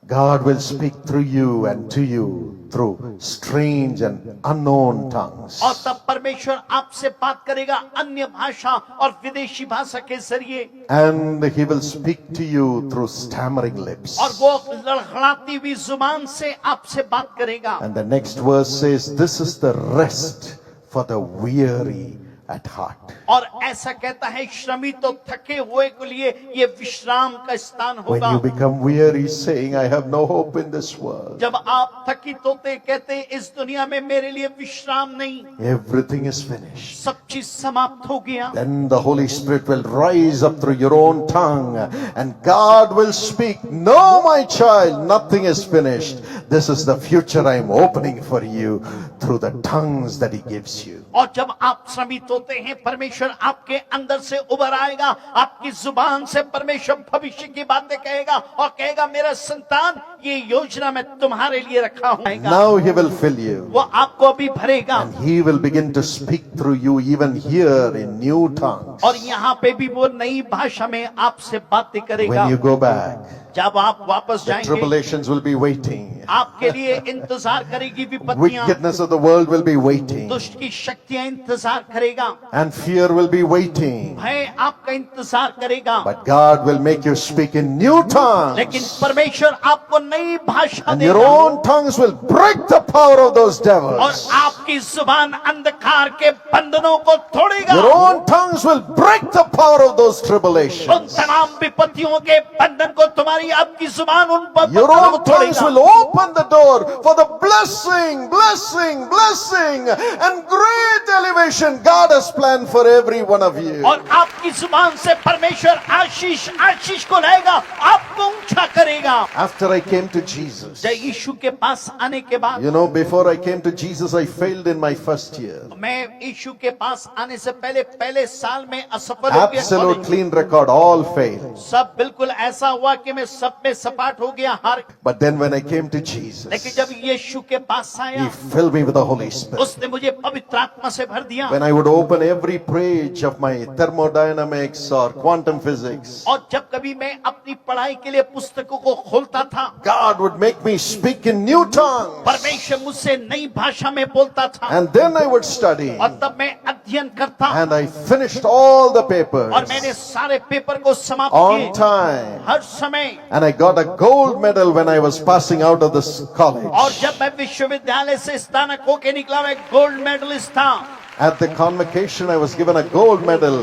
God will speak through you and to you through strange and unknown tongues. और तब परमेश्वर आपसे बात करेगा अन्य भाषा और विदेशी भाषा के जरिए, And he will speak to you through stammering lips. और वो लड़खड़ाती हुई जुबान से आपसे बात करेगा। And the next verse says, this is the rest for the weary at heart. और ऐसा कहता है, श्रमित तो थके हुए के लिए ये विश्राम का स्थान When होगा। you become weary saying, I have no hope in this world, जब आप थकित होते कहते इस दुनिया में मेरे लिए विश्राम नहीं, everything is finished. सब चीज समाप्त हो गया, Then the Holy Spirit will rise up through your own tongue and God will speak, no, my child, nothing is finished. This is the future I am opening for you through the tongues that he gives you. और जब आप श्रमित होते हैं परमेश्वर आपके अंदर से उभर आएगा, आपकी जुबान से परमेश्वर भविष्य की बातें कहेगा और कहेगा, मेरा संतान ये योजना मैं तुम्हारे लिए रखा हूं। Now he will fill you. वो आपको अभी भरेगा And he will begin to speak through you even here in new tongues. और यहाँ पे भी वो नई भाषा में आपसे बातें करेगा। When you go back, जब आप वापस the जाएंगे tribulations will be waiting. आपके लिए इंतजार करेगी विपत्तियां, Wickedness of the world will be waiting. दुष्ट की शक्तियां इंतजार करेगा, And fear will be waiting. भय आपका इंतजार करेगा, But God will make you speak in new tongues. लेकिन परमेश्वर आपको नई भाषा And your देगा own tongues will break the power of those और devils. आपकी जुबान अंधकार के बंधनों को तोड़ेगा। Your own tongues will break the power of those उन tribulations. तमाम विपत्तियों के बंधन को तुम्हारी आपकी जुबान उन Your बंधनों को own tongues तोड़ेगा। will open the door for the blessing, blessing, blessing, and great elevation God has planned for every one of you. और आपकी जुबान से परमेश्वर आशीष आशीष को लाएगा, आपको ऊंचा करेगा। After I came to Jesus, जय यीशु के पास आने के बाद, you know, before I came to Jesus, I failed in my first year. मैं यीशु के पास आने से पहले साल में असफल हो गया। Absolute college. clean record, all failed. सब बिल्कुल ऐसा हुआ कि मैं सब में सपाट हो गया, हार। But then when I came to लेकिन Jesus, जब यीशु के पास आया, He filled me with the Holy Spirit. उसने मुझे पवित्र आत्मा से भर दिया। When I would open every page of my thermodynamics or quantum physics, और जब कभी मैं अपनी पढ़ाई के लिए पुस्तकों को खोलता था, God would make me speak in new tongues. परमेश्वर मुझसे नई भाषा में बोलता था And then I would study. और तब मैं अध्ययन करता And I finished all the और papers मैंने सारे पेपर को समाप्त on किए time. हर समय। And I got a gold medal when I was passing out of this और college. जब मैं विश्वविद्यालय से स्नातक होके निकला, मैं गोल्ड मेडलिस्ट था। At the convocation, I was given a gold medal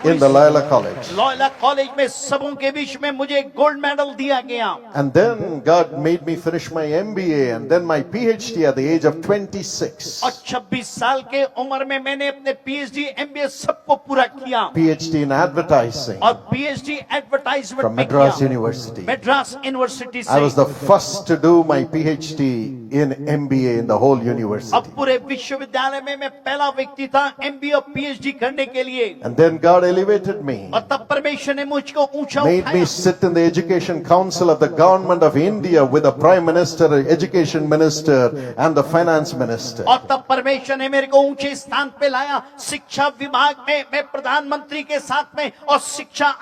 in the Loyola College. Loyola college में सबों के बीच में मुझे गोल्ड मेडल दिया गया। And then God made me finish my MBA and then my PhD at the age of 26. और 26 साल के उम्र में मैंने अपने पीएचडी एमबीए सबको पूरा किया PhD in advertising और पीएचडी एडवर्टाइजमेंट from में Madras किया, University. Madras university I was से। the first to do my PhD in MBA in the whole university. अब पूरे विश्वविद्यालय में मैं पहला व्यक्ति था एमबीए और पीएचडी करने के लिए। And then God elevated me, और तब परमेश्वर ने मुझको ऊंचा made me उठाया sit in the Education Council of the Government of India with the Prime Minister, Education Minister and the Finance Minister. और तब परमेश्वर ने मेरे को ऊंचे स्थान पे लाया। शिक्षा विभाग में मैं प्रधानमंत्री के साथ में और शिक्षा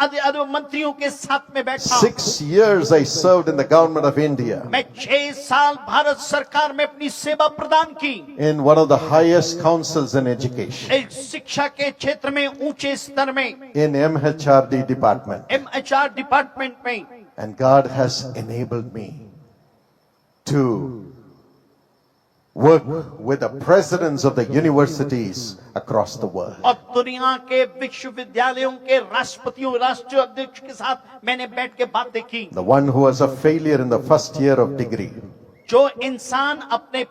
मंत्रियों के साथ में बैठा। 6 years I served in the Government of India मैं 6 साल भारत सरकार में अपनी सेवा प्रदान की। in one of the highest councils in education, एक शिक्षा के क्षेत्र में ऊंचे स्तर में in MHRD department. MHR department में। And God has enabled me to work with the presidents of the universities across the world. और दुनिया के विश्वविद्यालयों के राष्ट्रपतियों, राष्ट्रीय अध्यक्ष के साथ मैंने बैठ के बातें की। The one who was a failure in the first year of degree, जो इंसान अपने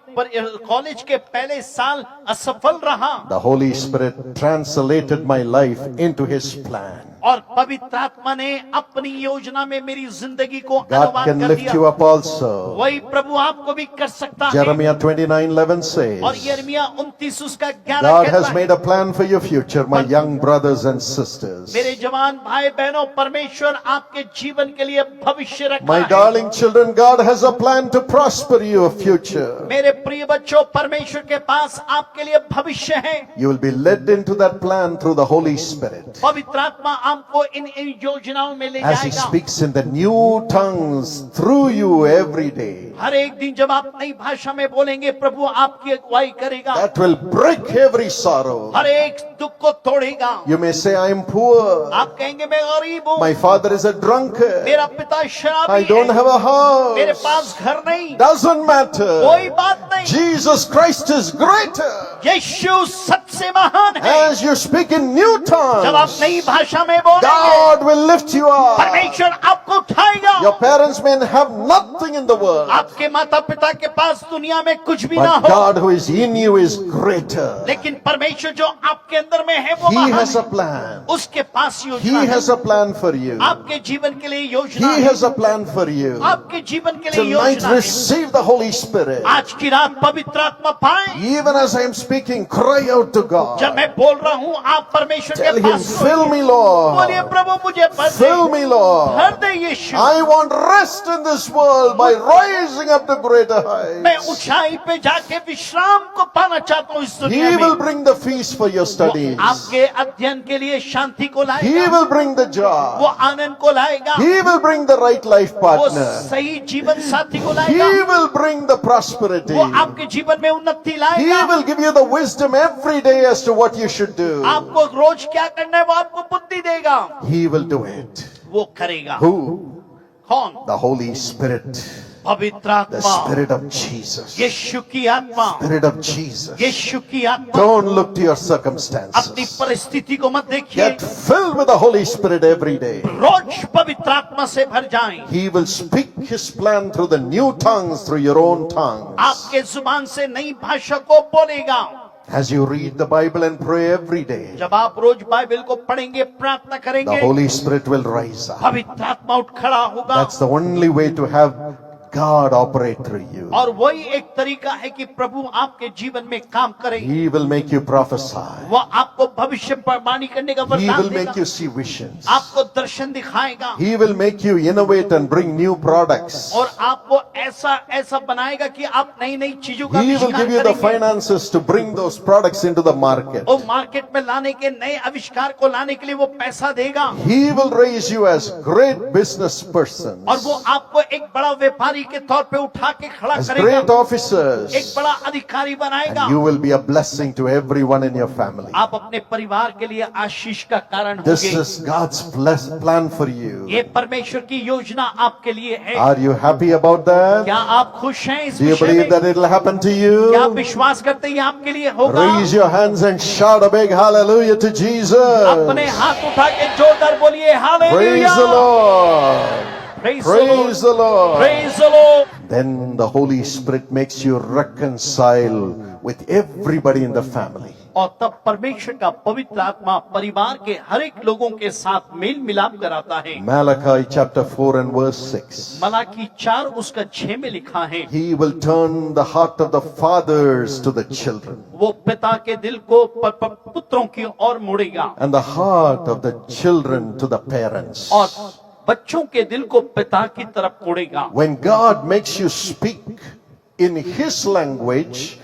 कॉलेज के पहले साल असफल रहा the Holy Spirit translated my life into His plan. और पवित्र आत्मा ने अपनी योजना में मेरी जिंदगी को God अनुवाद can कर lift दिया। you up also. वही प्रभु आपको भी कर सकता है। Jeremiah 29:11 और says, यिर्मयाह 29 उसका 11 God कहता has है, made a plan for your future, my young brothers and sisters. मेरे जवान भाई बहनों, परमेश्वर आपके जीवन के लिए भविष्य रखा My है। darling children, God has a plan to prosper your future. मेरे प्रिय बच्चों, परमेश्वर के पास आपके लिए भविष्य है। You will be led into that plan through the Holy Spirit. पवित्र आत्मा आपको इन योजनाओं में ले As He जाएगा। speaks in the new tongues through you every day. हर एक दिन जब आप नई भाषा में बोलेंगे, प्रभु आपकी अगुवाई करेगा। That will break every sorrow. हर एक दुख को तोड़ेगा। You may say, I am poor. आप कहेंगे मैं गरीब हूँ, My father is a drunkard. मेरा पिता I शराबी don't है, have a मेरे house. पास घर नहीं, Doesn't matter. कोई बात नहीं। Jesus Christ is greater. यीशु सबसे महान है। As you speak in new जब आप tongues, नई भाषा में बोलेंगे, God will lift you up. परमेश्वर आपको उठाएगा। Your parents may have nothing in the world, आपके माता पिता के पास दुनिया में कुछ भी ना but हो, God who is in you is greater. लेकिन परमेश्वर जो आपके अंदर में है वो He महान has a है। plan. उसके पास He योजना है। has a plan for you. आपके जीवन के लिए योजना He है। has a plan for you. आपके जीवन के लिए Tonight योजना है। receive the Holy Spirit. आज की रात पवित्र आत्मा पाए। Even as I am speaking, cry out to जब God. मैं बोल रहा हूँ, आप परमेश्वर Tell के Him, पास fill me, बोलिए, Lord. प्रभु मुझे भर दे, Fill me, Lord. भर दे यीशु। I want rest in this world by rising up to greater मैं heights. ऊंचाई पे जाके विश्राम को पाना चाहता हूँ इस दुनिया He में। will bring the feast for your वो studies. आपके अध्ययन के लिए शांति को He लाएगा, will bring the वो joy. आनंद को लाएगा, He will bring the right life वो partner. सही जीवन साथी को He लाएगा, will bring the prosperity. वो आपके जीवन में उन्नति He लाएगा। will give you the wisdom every day as to what you should do. आपको रोज क्या करना है वो आपको बुद्धि देगा, He will do it. वो करेगा। Who? कौन? The Holy Spirit. पवित्र The आत्मा, Spirit of Jesus. यीशु की आत्मा, Spirit of Jesus. यीशु की आत्मा। Don't look to your अपनी circumstances. परिस्थिति को मत देखिए, Get filled with the Holy Spirit every day. रोज पवित्र आत्मा से भर जाएं। He will speak His plan through the new tongues, through your own tongues. आपके जुबान से नई भाषा को बोलेगा। As you read the Bible and pray every day, जब आप रोज बाइबल को पढ़ेंगे, प्रार्थना the करेंगे, Holy Spirit will rise up. पवित्र आत्मा उठ खड़ा होगा। That's the only way to have God operate through you. और वही एक तरीका है कि प्रभु आपके जीवन में काम करेंगे। He will make you prophesy. वो आपको भविष्यवाणी करने का He वरदान will make देगा, you see visions. आपको दर्शन दिखाएगा, He will make you innovate and bring new products. और आपको ऐसा ऐसा बनाएगा कि आप नई नई चीजों का He will आविष्कार give you the करेंगे। finances to bring those products into the market. वो मार्केट में लाने के, नए आविष्कार को लाने के लिए वो पैसा देगा, He will raise you as great business persons, और वो आपको एक बड़ा व्यापारी के तौर पे उठा के खड़ा as करेगा, great एक officers, बड़ा अधिकारी बनाएगा। and you will be a blessing to everyone in your family. आप अपने परिवार के लिए आशीष का कारण This होंगे। is God's plan for you. ये परमेश्वर की योजना आपके लिए है। Are you happy about that? क्या आप खुश हैं इस Do you विषय believe में? that it will happen to क्या आप you? विश्वास करते हैं ये आपके लिए होगा? Raise your hands and shout a big hallelujah to Jesus. अपने हाथ उठा के जोरदार बोलिए Praise hallelujah. the Lord. Praise Praise the Lord. Praise the Lord. Then the Holy Spirit makes you reconcile with everybody in the family. और तब परमेश्वर का पवित्र आत्मा परिवार के हर एक लोगों के साथ मेल मिलाप कराता है। Malachi chapter 4 and verse 6. Malachi 4 उसका 6 में लिखा है, He will turn the heart of the fathers to the children वो पिता के दिल को पुत्रों की ओर मोड़ेगा, and the heart of the children to the parents. और बच्चों के दिल को पिता की तरफ मोड़ेगा। When God makes you speak in His language,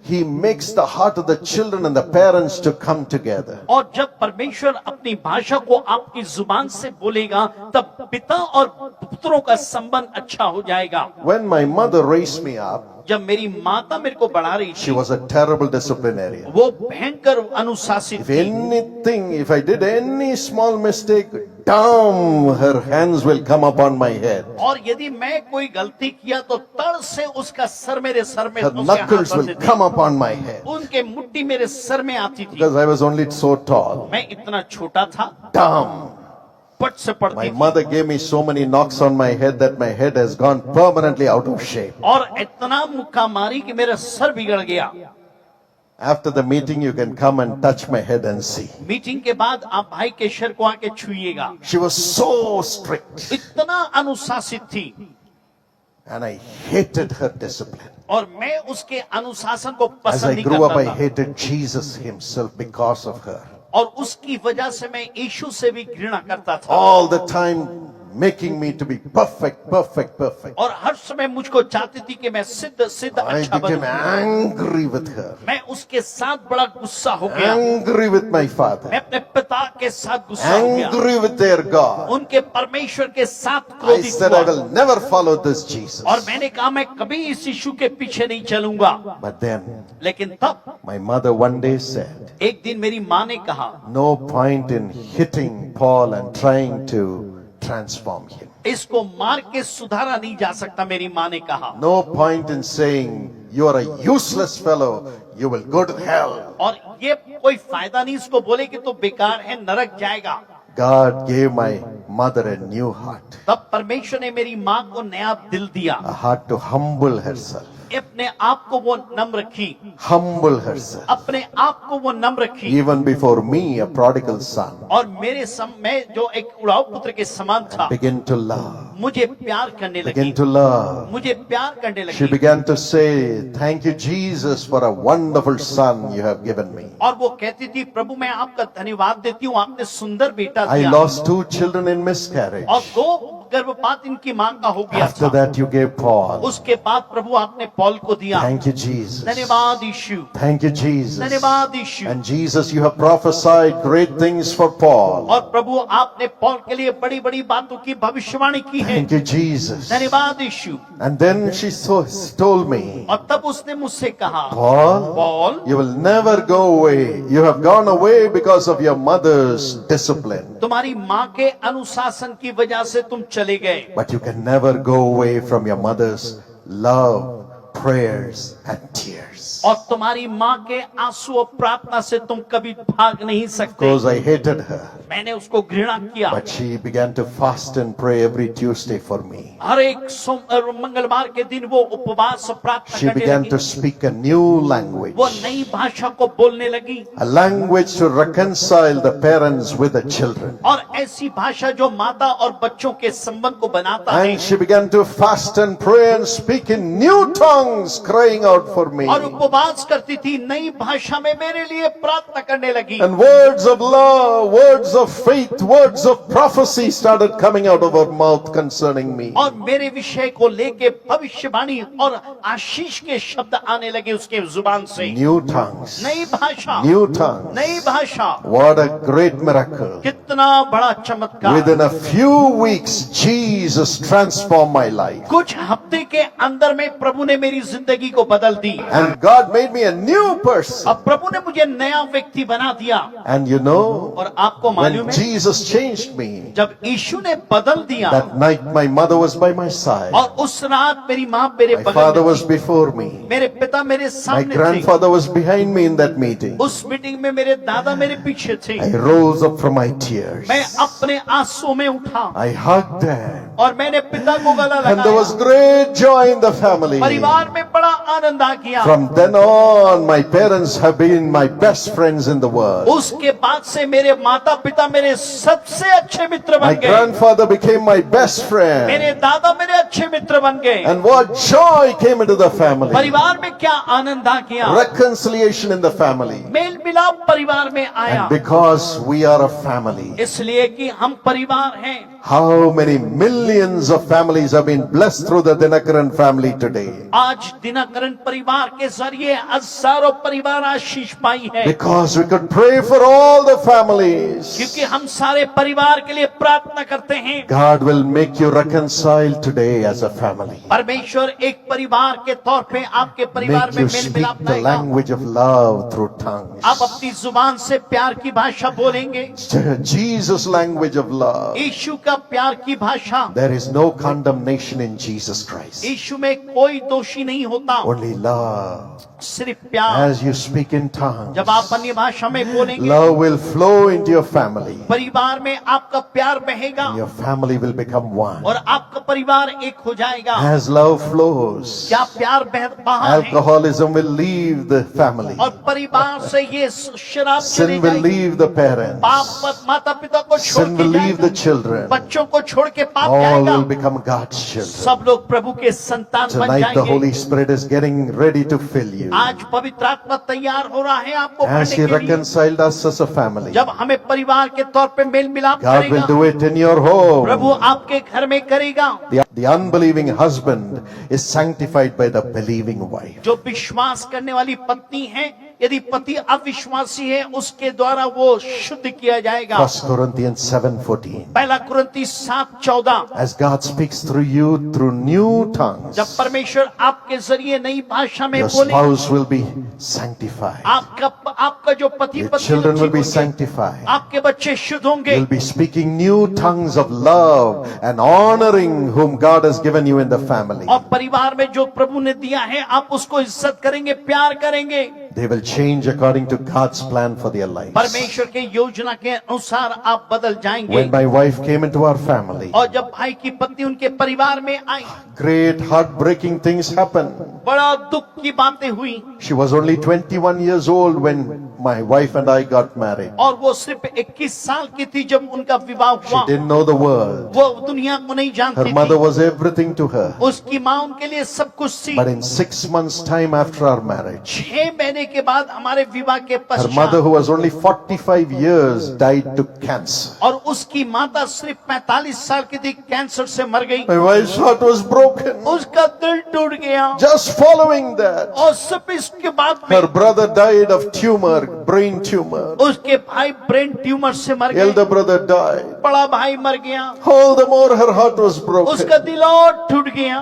He makes the heart of the children and the parents to come together. और जब परमेश्वर अपनी भाषा को आपकी जुबान से बोलेगा, तब पिता और पुत्रों का संबंध अच्छा हो जाएगा। When my mother raised me up, जब मेरी माता मेरे को बढ़ा रही she थी, was a terrible disciplinarian. वो भयंकर अनुशासित If थी। anything, if I did any small mistake, damn, her hands will come upon my head. और यदि मैं कोई गलती किया तो तड़ से उसका सर मेरे सर में Her उसके knuckles हाथ will आते थे। come upon my head उनके मुट्ठी मेरे सर में आती थी। because I was only so tall. मैं इतना छोटा था, Damn. पट से पड़ती My थी। mother gave me so many knocks on my head that my head has gone permanently out of shape. और इतना मुक्का मारी कि मेरा सर बिगड़ गया। After the meeting, you can come and touch my head and see. Meeting के बाद आप भाई के सिर को आके छुइएगा। She was so strict, इतना अनुशासित थी and I hated her discipline. और मैं उसके अनुशासन को As पसंद I नहीं grew up, I करता था hated Jesus himself because of her. और उसकी वजह से मैं यीशु से भी घृणा करता था All the time making me to be perfect, perfect, perfect. और हर समय मुझको चाहती थी कि मैं सिद्ध सिद्ध I अच्छा became बनूं। angry with her, मैं उसके साथ बड़ा गुस्सा हो गया। angry with my मैं father, अपने पिता के साथ गुस्सा हो गया। angry with their God. उनके परमेश्वर के साथ I क्रोधित said, I हुआ will never follow this Jesus. और मैंने कहा मैं कभी इस यीशु के पीछे नहीं चलूंगा। But then लेकिन तब my mother one day said, एक दिन मेरी माँ ने कहा no point in hitting Paul and trying to transform him. इसको मार के सुधारा नहीं जा सकता। मेरी माँ ने कहा No point in saying, you are a useless fellow, you will go to hell. और ये कोई फायदा नहीं इसको बोले कि तो बेकार है नरक जाएगा। God gave my mother a new heart, तब परमेश्वर ने मेरी माँ को नया दिल दिया। a heart to humble herself, अपने आप को वो नम्र रखी। humble herself, अपने आप को वो नम्र रखी even before me, a prodigal son, और मेरे मैं जो एक उड़ाऊ पुत्र के समान था begin to love, मुझे प्यार करने लगी। begin to love. मुझे प्यार करने She लगी began to say, thank you Jesus for a wonderful son you have given me. और वो कहती थी प्रभु मैं आपका धन्यवाद देती हूँ आपने सुंदर बेटा I दिया। lost 2 children in miscarriage. और 2 गर्भपात इनकी मां का हो गया After था। that you gave Paul. उसके बाद प्रभु आपने पॉल को दिया। Thank you Jesus. धन्यवाद यीशु। Thank you Jesus. धन्यवाद यीशु। And Jesus, you have prophesied great things for Paul. और प्रभु आपने पॉल के लिए बड़ी बड़ी बातों की भविष्यवाणी की है। Thank you Jesus. धन्यवाद यीशु। And then she told me, और तब उसने मुझसे कहा Paul, Paul you will never go away. You have gone away because of your mother's discipline. तुम्हारी माँ के अनुशासन की वजह से तुम चले गए But you can never go away from your mother's love, prayers and tears. और तुम्हारी माँ के आंसू और प्रार्थना से तुम कभी भाग नहीं सकते। Because I hated her. मैंने उसको घृणा किया। But she began to fast and pray every Tuesday for me. हर एक मंगलवार के दिन वो उपवास और प्रार्थना She करने began लगी। to speak a new language. वो नई भाषा को बोलने लगी A language to reconcile the parents with the children. और ऐसी भाषा जो माता और बच्चों के संबंध को बनाता है। And she began to fast and pray and speak in new tongues, crying out for me. और उपवास करती थी नई भाषा में मेरे लिए प्रार्थना करने लगी। And words of love, words of faith, words of prophecy started coming out of her mouth concerning me. और मेरे विषय को लेके भविष्यवाणी और आशीष के शब्द आने लगे उसके जुबान से। New tongues. नई भाषा, New tongues. नई भाषा। What a great miracle. कितना बड़ा चमत्कार। Within a few weeks, Jesus transformed my life. कुछ हफ्ते के अंदर में प्रभु ने मेरी जिंदगी को बदल दी। And God made me a new person. अब प्रभु ने मुझे नया व्यक्ति बना दिया। And you know, और आपको मालूम when है Jesus changed me, जब यीशु ने बदल दिया that night my mother was by my side. और उस रात मेरी माँ मेरे My बगल father में was थी। before me. मेरे पिता मेरे My सामने थे। grandfather was behind me in that meeting. उस मीटिंग में मेरे दादा मेरे पीछे थे। I rose up from my tears. मैं अपने आंसू में उठा I hugged them. और मैंने पिता को गला And there was लगाया। great joy in the family. परिवार में बड़ा आनंद आ गया। From then on, my parents have been my best friends in the world. उसके बाद से मेरे माता पिता मेरे सबसे अच्छे मित्र My बन गए। grandfather became my best friend. मेरे दादा मेरे अच्छे मित्र बन गए। And what joy came into the family. परिवार में क्या आनंद आ गया। Reconciliation in the family. मेल मिलाप परिवार में आया। And because we are a family, इसलिए कि हम परिवार हैं। how many millions of families have been blessed through the Dinakaran family today? आज दिनकरण परिवार के जरिए हजारों परिवार आशीष पाई है। Because we could pray for all the families. क्योंकि हम सारे परिवार के लिए प्रार्थना करते हैं। God will make you reconcile today as a family. परमेश्वर एक परिवार के तौर पे आपके परिवार Make में you मेल speak मिलाप the लाएगा। language of love through tongues. आप अपनी जुबान से प्यार की भाषा बोलेंगे। Jesus' language of love. यीशु का प्यार की भाषा। There is no condemnation in Jesus Christ. यीशु में कोई दोषी नहीं होता, Only love. सिर्फ प्यार। As you speak in tongues, जब आप अन्य भाषा में बोलेंगे, love will flow into your family. परिवार में आपका प्यार बहेगा Your family will become one. और आपका परिवार एक हो जाएगा। As love flows, क्या प्यार बहा है alcoholism will leave the family. और परिवार से ये शराब चली Sin will जाएगी। leave the parents. पाप माता पिता को छोड़ Sin के will leave the जाएगा, children. बच्चों को छोड़ के पाप All जाएगा। will become God's children. सब लोग प्रभु के संतान बन Tonight the जाएंगे। Holy Spirit is getting ready to fill you. आज पवित्र आत्मा तैयार हो रहा है आपको As भरने He के लिए। reconciled us as a family, जब हमें परिवार के तौर पे मेल मिलाप God will करेगा, do it in your home. प्रभु आपके घर में करेगा। The unbelieving husband is sanctified by the believing wife. जो विश्वास करने वाली पत्नी है, यदि पति अविश्वासी है, उसके द्वारा वो शुद्ध किया जाएगा। 1 Corinthians 7:14. पहला कुरिन्ती 7:14। As God speaks through you through new tongues, जब परमेश्वर आपके जरिए नई भाषा में your बोले, spouse will be sanctified. आपका जो पति Your पत्नी children will be होंगे, sanctified. आपके बच्चे शुद्ध होंगे। You'll be speaking new tongues of love and honoring whom God has given you in the family. और परिवार में जो प्रभु ने दिया है, आप उसको इज्जत करेंगे, प्यार करेंगे। They will change according to God's plan for their lives. परमेश्वर के योजना के अनुसार आप बदल जाएंगे। When my wife came into our family, और जब भाई की पत्नी उनके परिवार में आई, great heartbreaking things happened. बड़ा दुख की बातें हुई। She was only 21 years old when my wife and I got married. और वो सिर्फ 21 साल की थी जब उनका विवाह She हुआ। didn't know the world. वो दुनिया को नहीं Her जानती mother थी। was everything to her. उसकी माँ उनके लिए सब कुछ थी। But in 6 months' time after our marriage, 6 महीने के बाद हमारे विवाह के her mother, पश्चात, who was only 45 years, died to cancer. और उसकी माता सिर्फ 45 साल की थी, कैंसर से मर गई। My wife's heart was broken. उसका दिल टूट गया। Just following that, और सिर्फ इसके बाद में her brother died of tumor, brain tumor. उसके भाई ब्रेन ट्यूमर से मर गए। Elder brother died. बड़ा भाई मर गया। All the more her heart was broken. उसका दिल और टूट गया।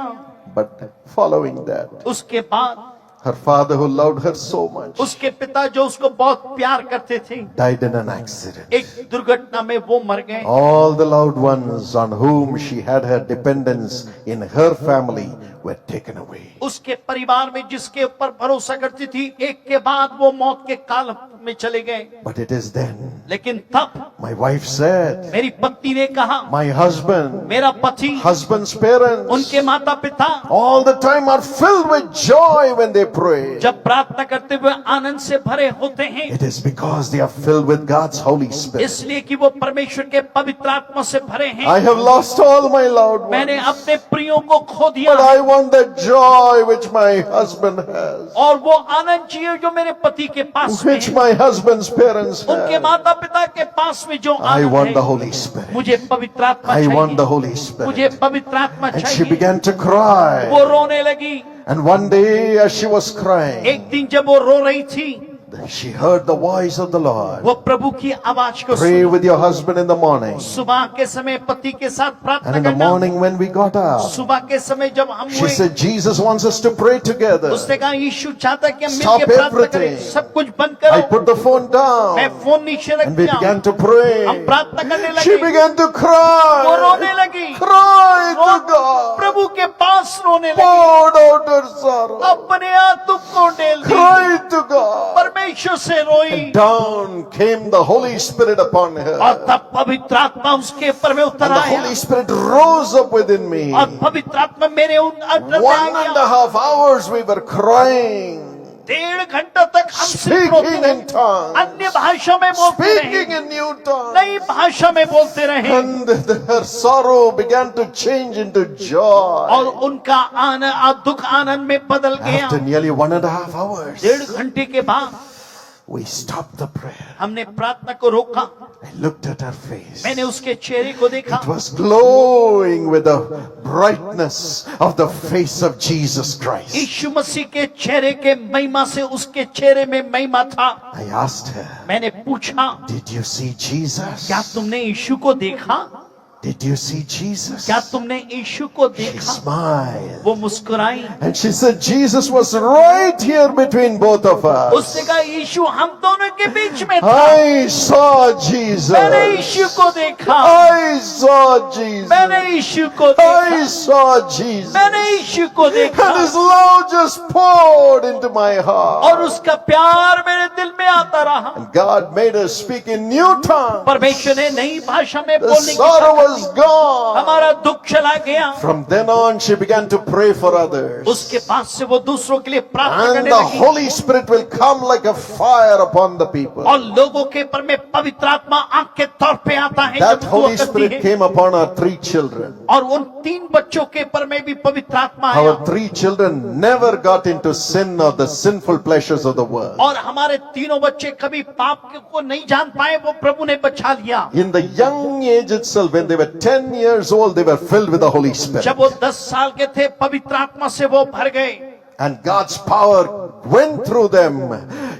But following that, उसके बाद her father, who loved her so much, उसके पिता जो उसको बहुत प्यार करते थे, died in an accident. एक दुर्घटना में वो मर गए। All the loved ones on whom she had her dependence in her family were taken away. उसके परिवार में जिसके ऊपर भरोसा करती थी, एक के बाद वो मौत के काल में चले गए। But it is then लेकिन तब my wife said, मेरी पत्नी ने कहा, my husband, मेरा पति, husband's parents, उनके माता पिता all the time are filled with joy when they pray. जब प्रार्थना करते हुए आनंद से भरे होते हैं, It is because they are filled with God's Holy Spirit. इसलिए कि वो परमेश्वर के पवित्र आत्मा से भरे हैं। I have lost all my loved मैंने ones, अपने प्रियों को खो दिया but है, I want that joy which my husband has, और वो आनंद चाहिए जो मेरे पति के पास में which है, my husband's parents उनके have. माता पिता के पास में जो I आनंद want the है, Holy Spirit. मुझे पवित्र आत्मा I want the चाहिए, Holy मुझे Spirit. पवित्र आत्मा And she चाहिए। began to cry. वो रोने लगी। And one day, as she was crying, एक दिन जब वो रो रही थी, she heard the voice of the Lord. वो प्रभु की आवाज को Pray सुनी। with your husband in the morning. सुबह के समय पति के साथ And प्रार्थना in the करना। morning, when we got up, सुबह के समय जब हम she हुए, said, Jesus wants us to pray together. उसने कहा यीशु चाहता है कि हम Stop मिलकर प्रार्थना करें। everything. सब कुछ बंद I करो। put the phone मैं down. फोन नीचे रख And we दिया। began to हम pray. प्रार्थना करने She लगे। began to वो cry. रोने लगी। Cry वो to God. प्रभु के पास रोने लगी। Poured out her sorrow. अपने आप दुख को डेल दी। Cry to God. परमेश्वर से रोई। And down came the Holy Spirit upon her. और तब पवित्र आत्मा उसके ऊपर में उतर And the आया। Holy Spirit rose up within me. और पवित्र आत्मा मेरे अंदर में आ 1.5 hours we were crying, 1.5 घंटा तक हम सिर्फ रोते speaking रहे। in tongues, अन्य भाषा में बोलते रहे, speaking in new tongues. नई भाषा में बोलते रहे, And her sorrow began to change into और joy. उनका दुख आनंद में बदल गया। After nearly 1.5 hours, 1.5 घंटे के बाद we stopped the prayer. हमने प्रार्थना को रोका। I looked at her face. मैंने उसके चेहरे को देखा, It was glowing with the brightness of the face of Jesus Christ. यीशु मसीह के चेहरे के महिमा से उसके चेहरे में महिमा था। I asked her, मैंने पूछा, did you see Jesus? क्या तुमने यीशु को देखा? Did you see Jesus? क्या तुमने यीशु को She देखा? smiled. वो मुस्कुराई। And she said, Jesus was right here between both of us. उसने कहा यीशु हम दोनों के बीच में था। I saw Jesus. मैंने यीशु को देखा। I saw Jesus. मैंने यीशु को देखा। I saw Jesus. मैंने यीशु को देखा। And his love just poured into my heart. और उसका प्यार मेरे दिल में आता रहा। And God made us speak in new tongues. परमेश्वर ने नई भाषा में The बोलने की sorrow ताकत was gone. हमारा दुख चला गया। From then on, she began to pray for others. उसके बाद से वो दूसरों के लिए प्रार्थना And करने the लगी। Holy Spirit will come like a fire upon the people. और लोगों के पर में पवित्र आत्मा आग के तौर पे आता है That जब Holy दुआ करती Spirit है। came upon our 3 children. और उन 3 बच्चों के पर में भी पवित्र आत्मा आया। Our 3 children never got into sin or the sinful pleasures of the world. और हमारे तीनों बच्चे कभी पाप को नहीं जान पाए, वो प्रभु ने बचा लिया। In the young age itself, when they were 10 years old, they were filled with the Holy Spirit. जब वो 10 साल के थे पवित्र आत्मा से वो भर गए। And God's power went through them,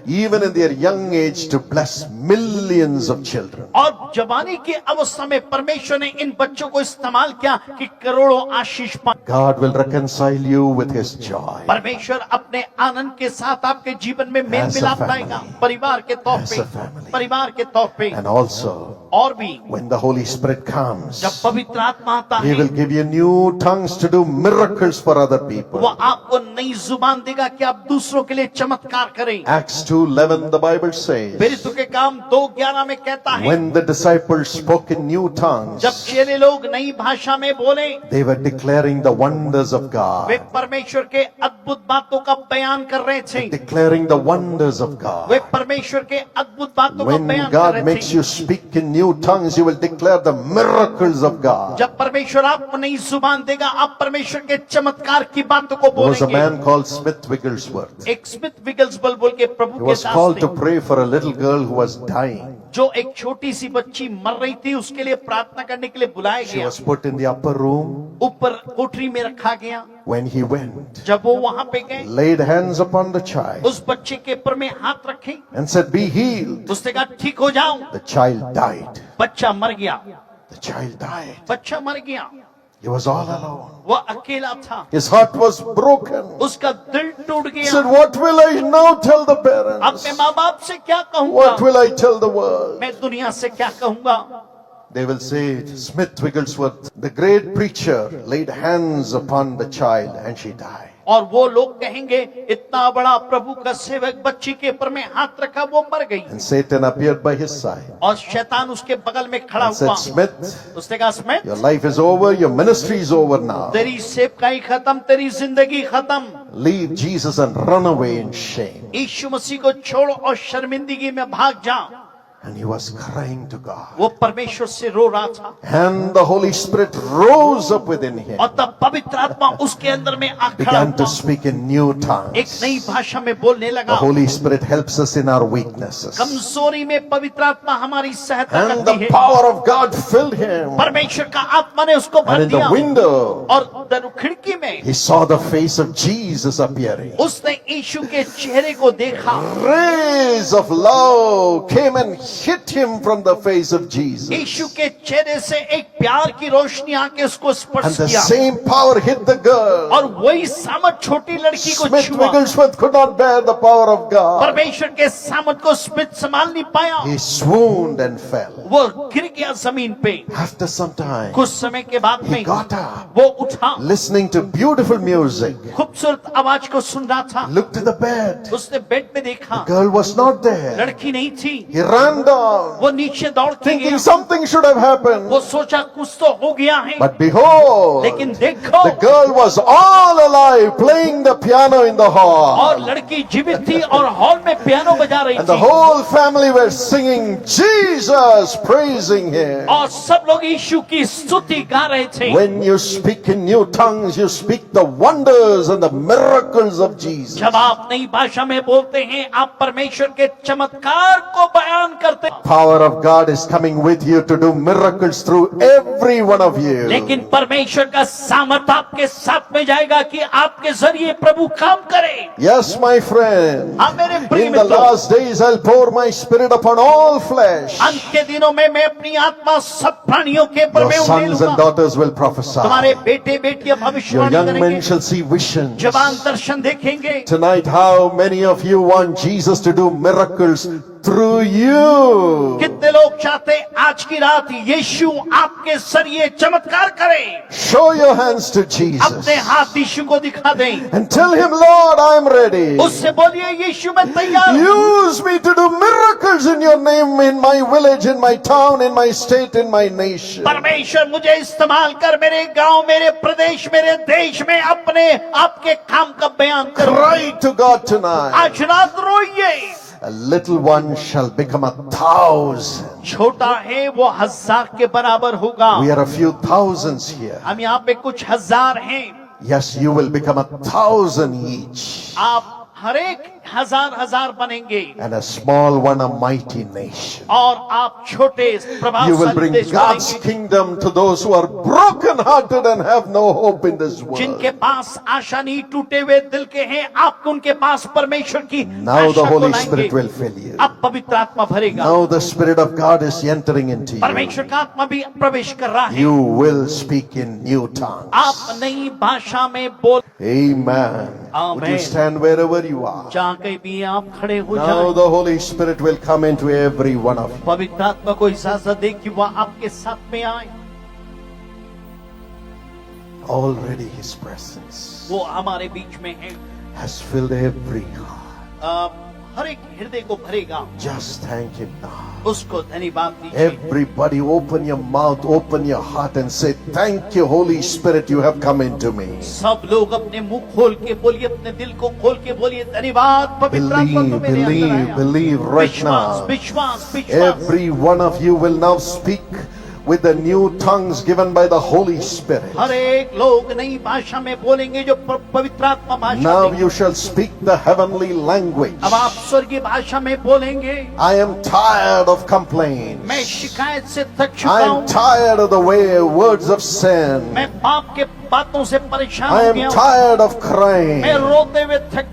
even in their young age, to bless millions of children. और जवानी की अवस्था में परमेश्वर ने इन बच्चों को इस्तेमाल किया कि करोड़ों आशीष पाए। God will reconcile you with His joy. परमेश्वर अपने आनंद के साथ आपके जीवन में मेल As a मिलाप family. लाएगा, परिवार के तौर As पे, a family. परिवार के तौर पे। And also, और भी when the Holy Spirit comes, जब पवित्र आत्मा आता He है, will give you new tongues to do miracles for other वो people. आपको नई जुबान देगा कि आप दूसरों के लिए चमत्कार करें। Acts 2:11, the Bible says, प्रेरितों के काम 2:11 में कहता है, when the disciples spoke in new tongues, जब चेले लोग नई भाषा में बोले, they were declaring the wonders of way God. परमेश्वर के अद्भुत बातों का बयान कर रहे थे। Declaring the wonders of God. वे परमेश्वर के अद्भुत बातों का When बयान कर God रहे makes थे। you speak in new tongues, you will declare the miracles of God. जब परमेश्वर आपको नई जुबान देगा, आप परमेश्वर के चमत्कार की बातों को There was a बोलेंगे। man called Smith Wigglesworth. एक स्मिथ विगल्सबल बोल के He प्रभु के was दास called to थे, pray for a little girl who was dying. जो एक छोटी सी बच्ची मर रही थी, उसके लिए प्रार्थना करने के लिए बुलाया She गया। was put in the upper room. ऊपर कोठरी में रखा गया। When he went, जब वो वहां पे गए, laid hands upon the child उस बच्चे के ऊपर में हाथ रखे, and said, "Be healed." उसने कहा ठीक हो जाओ। The child died. बच्चा मर गया। The child died. बच्चा मर गया। He was all alone. वो अकेला था। His heart was broken. उसका दिल टूट He गया। said, "What will I now tell the parents? अपने माँ बाप से क्या कहूंगा? What will I tell the world?" मैं दुनिया से क्या कहूंगा? They will say, Smith Wigglesworth, the great preacher, laid hands upon the child and she died. और वो लोग कहेंगे इतना बड़ा प्रभु का सेवक बच्ची के ऊपर में हाथ रखा, वो मर गई। And Satan appeared by his side और शैतान उसके बगल में खड़ा and हुआ। said, "Smith, उसने कहा Smith, your life is over, your ministry is over now. तेरी सेवकाई खत्म, तेरी जिंदगी खत्म। Leave Jesus and run away in shame." यीशु मसीह को छोड़ और शर्मिंदगी में भाग जा। And he was crying to God. वो परमेश्वर से रो रहा था। And the Holy Spirit rose up within him, और तब पवित्र आत्मा उसके अंदर में आ खड़ा began to हुआ, speak in new एक tongues. नई भाषा में बोलने The लगा। Holy Spirit helps us in our weaknesses. कमजोरी में पवित्र आत्मा हमारी सहायता And करती the है। power of God filled him. परमेश्वर का आत्मा ने उसको भर And in the दिया। window, और खिड़की में he saw the face of Jesus appearing. उसने यीशु के चेहरे को देखा। Rays of love came and hit him from the face of Jesus. यीशु के चेहरे से एक प्यार की रोशनी आके उसको And स्पर्श the किया। same power hit the girl. और वही सामर्थ छोटी लड़की को Smith छुआ। Wigglesworth could not bear the power of God. परमेश्वर के सामर्थ को स्मिथ संभाल नहीं पाया। He swooned and fell. वो गिर गया जमीन पे। After some time, कुछ समय के बाद he में got up, वो उठा, listening to beautiful music, खूबसूरत आवाज को सुन रहा था। looked at the bed. उसने बेड में देखा, Girl was not there. लड़की नहीं थी। He ran down, वो नीचे दौड़ के thinking गया। something should have happened. वो सोचा कुछ तो हो गया है, But behold, लेकिन देखो, the girl was all alive, playing the piano in the hall. और लड़की जीवित थी और हॉल में पियानो बजा रही And the थी। whole family were singing Jesus, praising him. और सब लोग यीशु की स्तुति गा रहे थे। When you speak in new tongues, you speak the wonders and the miracles of Jesus. जब आप नई भाषा में बोलते हैं, आप परमेश्वर के चमत्कार को बयान करते हैं। Power of God is coming with you to do miracles through every one of you. लेकिन परमेश्वर का सामर्थ्य आपके साथ में जाएगा कि आपके जरिए प्रभु काम करे। Yes, my friend. हाँ मेरे प्रिय In the मित्रों, last days I'll pour my spirit upon all flesh. अंत के दिनों में मैं अपनी आत्मा सब प्राणियों के पर Your मैं उंडेल sons and लूंगा। daughters will prophesy. तुम्हारे बेटे बेटियां Your भविष्यवाणी young men करेंगे, shall see visions. जवान दर्शन देखेंगे। Tonight, how many of you want Jesus to do miracles through you? कितने लोग चाहते हैं आज की रात यीशु आपके जरिए चमत्कार करे? Show your hands to Jesus अपने हाथ यीशु को दिखा दें, and tell him, Lord, I'm ready. उससे बोलिए यीशु मैं तैयार हूं। Use me to do miracles in your name, in my village, in my town, in my state, in my nation. परमेश्वर मुझे इस्तेमाल कर मेरे गांव, मेरे प्रदेश, मेरे देश में अपने आपके काम का बयान करो। Cry to God tonight. आज रात रोइए। A little one shall become 1,000. छोटा है वो 1000 के बराबर होगा। We are a few thousands here. हम यहाँ पे कुछ हजार हैं। Yes, you will become 1,000 each. आप हर एक हजार बनेंगे And a small one, a mighty nation. और आप छोटे You will प्रभावशाली bring देश God's बनेंगे, kingdom to those who are broken-hearted and have no hope in this world. जिनके पास आशा नहीं, टूटे हुए दिल के हैं। आप उनके पास परमेश्वर की Now the आशा को Holy लाएंगे। Spirit will fill you. अब पवित्र आत्मा भरेगा। Now the Spirit of God is entering into you. परमेश्वर का आत्मा भी प्रवेश कर रहा है। You will speak in new tongues. आप नई भाषा में बोल। Amen. Would you Amen. stand wherever you are? जहाँ कहीं भी आप खड़े हो Now जाएं। the Holy Spirit will come into every one of you. पवित्र आत्मा को इजाजत दे कि वह आपके साथ में आए। Already His presence वो हमारे बीच में है। has filled every heart. हर एक हृदय को भरेगा। Just thank Him now. उसको धन्यवाद दीजिए। Everybody open your mouth, open your heart and say, thank you, Holy Spirit, you have come into me. सब लोग अपने मुंह खोल के बोलिए, अपने दिल को खोल के बोलिए, धन्यवाद पवित्र आत्मा तो मेरे अंदर आया। Believe right विश्वास now. विश्वास विश्वास। Every one of you will now speak with the new tongues given by the Holy Spirit. हर एक लोग नई भाषा में बोलेंगे जो पवित्र आत्मा भाषा Now देंगे। you shall speak the heavenly language. अब आप स्वर्गीय भाषा में बोलेंगे। I am tired of complaints. मैं शिकायत से थक चुका I हूँ। am tired of the way words of sin. मैं पाप के बातों से परेशान I हो am गया हूँ। tired of crying. मैं रोते हुए थक